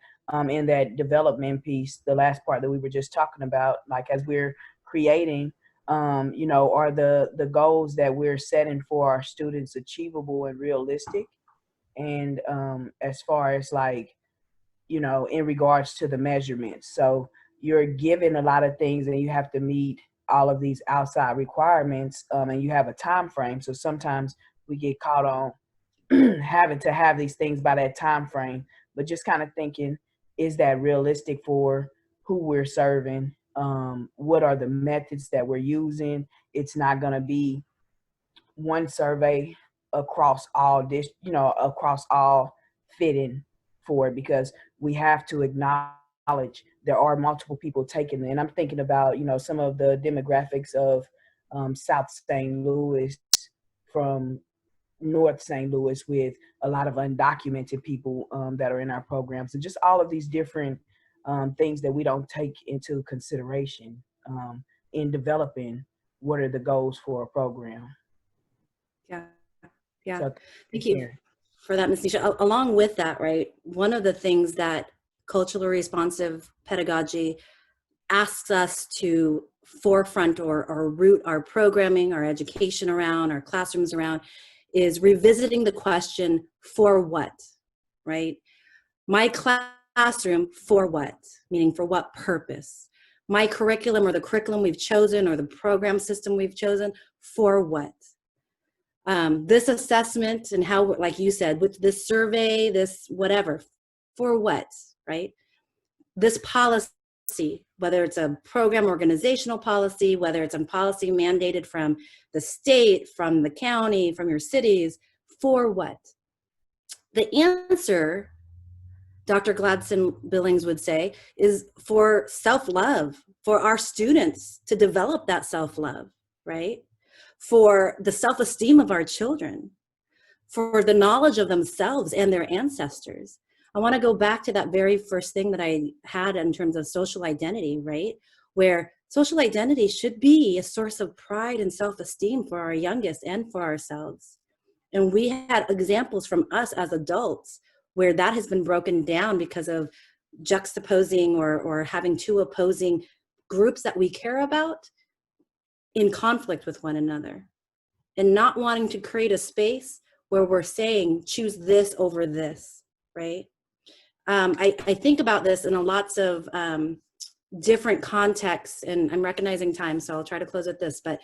in that development piece, the last part that we were just talking about, like, as we're creating, you know, are the goals that we're setting for our students achievable and realistic? And as far as, like, you know, in regards to the measurements, so you're given a lot of things and you have to meet all of these outside requirements, and you have a time frame. So sometimes we get caught on having to have these things by that time frame, but just kind of thinking, is that realistic for who we're serving? What are the methods that we're using? It's not going to be one survey across all this, across all fitting for it, because we have to acknowledge there are multiple people taking it. And I'm thinking about, some of the demographics of South St. Louis from North St. Louis, with a lot of undocumented people that are in our programs, and just all of these different things that we don't take into consideration in developing what are the goals for a program. Yeah. So, Thank you for that, Ms. Nisha. Along with that, right, one of the things that culturally responsive pedagogy asks us to forefront or root our programming, our education around, our classrooms around, is revisiting the question, for what, right? My classroom, for what? Meaning, for what purpose? My curriculum, or the curriculum we've chosen, or the program system we've chosen, for what? This assessment and how, like you said, with this survey, this whatever, for what, right? This policy, whether it's a program organizational policy, whether it's a policy mandated from the state, from the county, from your cities, for what? The answer, Dr. Gladson Billings would say, is for self-love, for our students to develop that self-love, right? For the self-esteem of our children, for the knowledge of themselves and their ancestors. I want to go back to that very first thing that I had in terms of social identity, right? Where social identity should be a source of pride and self-esteem for our youngest and for ourselves. And we had examples from us as adults where that has been broken down because of juxtaposing or having two opposing groups that we care about in conflict with one another, and not wanting to create a space where we're saying, choose this over this, right? I think about this in lots of different contexts, and I'm recognizing time, so I'll try to close with this. But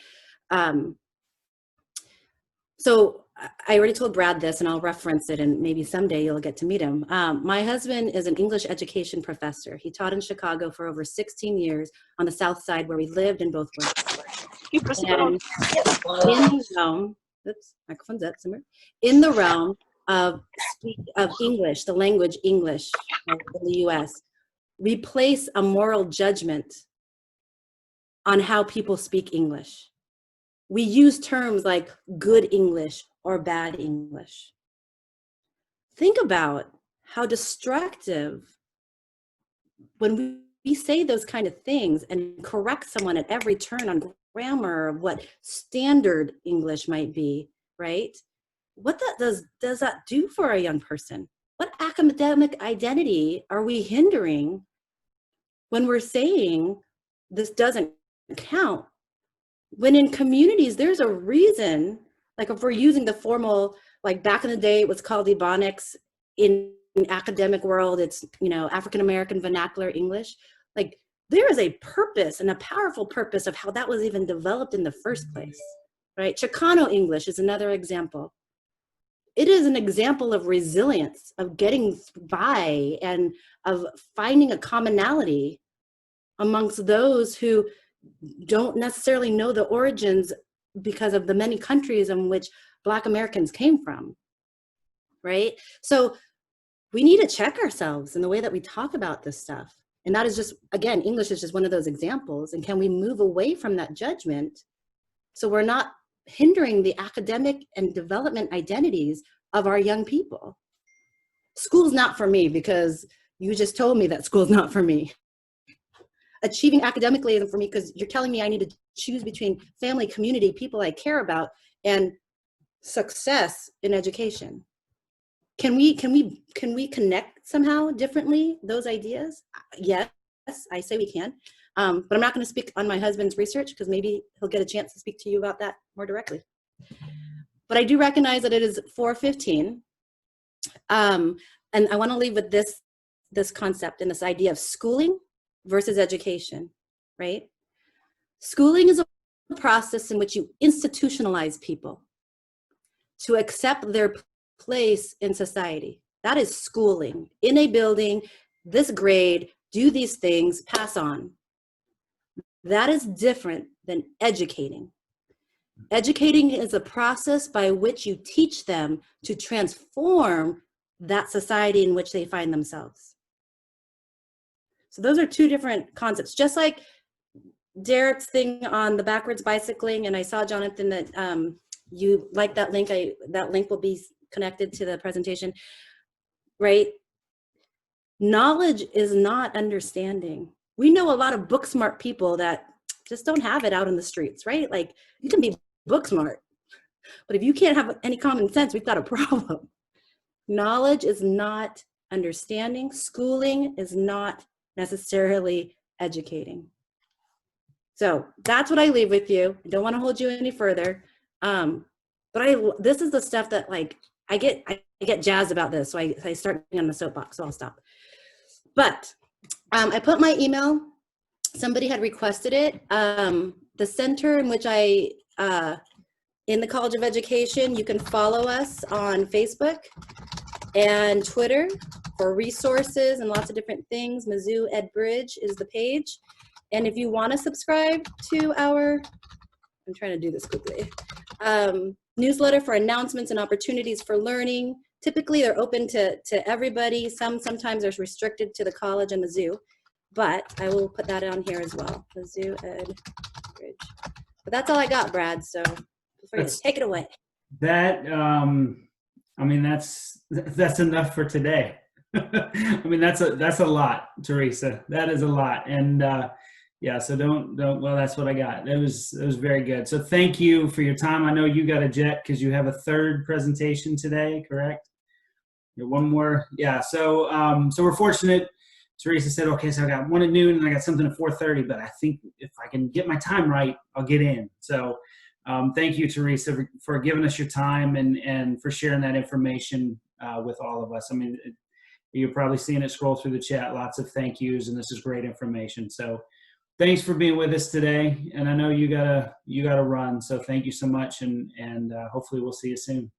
so I already told Brad this, and I'll reference it, and maybe someday you'll get to meet him. My husband is an English education professor. He taught in Chicago for over 16 years on the South Side, where we lived and both worked. And in the realm, oops, microphone's up somewhere. In the realm of English, the language English in the U.S., we place a moral judgment on how people speak English. We use terms like good English or bad English. Think about how destructive when we say those kind of things and correct someone at every turn on grammar, what standard English might be, right? What that does that do for a young person? What academic identity are we hindering when we're saying this doesn't count? When in communities, there's a reason, like if we're using the formal, like back in the day, it was called Ebonics. In academic world, it's, African-American vernacular English. Like there is a purpose, and a powerful purpose, of how that was even developed in the first place, right? Chicano English is another example. It is an example of resilience, of getting by, and of finding a commonality amongst those who don't necessarily know the origins because of the many countries in which Black Americans came from, right? So we need to check ourselves in the way that we talk about this stuff. And that is just, again, English is just one of those examples. And can we move away from that judgment so we're not hindering the academic and development identities of our young people? School's not for me, because you just told me that school's not for me. Achieving academically isn't for me because you're telling me I need to choose between family, community, people I care about, and success in education. Can we connect somehow differently those ideas? Yes, I say we can. But I'm not going to speak on my husband's research, because maybe he'll get a chance to speak to you about that more directly. But I do recognize that it is 4:15. And I want to leave with this concept and this idea of schooling versus education, right? Schooling is a process in which you institutionalize people to accept their place in society. That is schooling. In a building, this grade, do these things, pass on. That is different than educating. Educating is a process by which you teach them to transform that society in which they find themselves. So those are two different concepts. Just like Derek's thing on the backwards bicycling, and I saw, Jonathan, that you like that link. That link will be connected to the presentation, right? Knowledge is not understanding. We know a lot of book smart people that just don't have it out in the streets, right? Like, you can be book smart, but if you can't have any common sense, we've got a problem. Knowledge is not understanding. Schooling is not necessarily educating. So that's what I leave with you. I don't want to hold you any further. But this is the stuff that, like, I get jazzed about this. So I start on the soapbox, so I'll stop. But I put my email. Somebody had requested it. The center in which in the College of Education, you can follow us on Facebook and Twitter for resources and lots of different things. Mizzou Ed Bridge is the page. And if you want to subscribe to our, I'm trying to do this quickly, newsletter for announcements and opportunities for learning. Typically, they're open to everybody. Sometimes they're restricted to the college and Mizzou, but I will put that on here as well. Mizzou Ed Bridge. But that's all I got, Brad. So take it away. That I mean, that's enough for today. I mean, that's a lot, Theresa. That is a lot, and yeah. So don't. Well, that's what I got. It was very good. So thank you for your time. I know you got a jet because you have a third presentation today, correct? One more. Yeah. So so we're fortunate. Theresa said, okay, so I got one at noon and I got something at 4:30, but I think if I can get my time right, I'll get in. So thank you, Theresa, for giving us your time and for sharing that information with all of us. I mean, you're probably seeing it scroll through the chat, lots of thank yous, and this is great information. So thanks for being with us today. And I know you gotta run, so thank you so much, and hopefully we'll see you soon.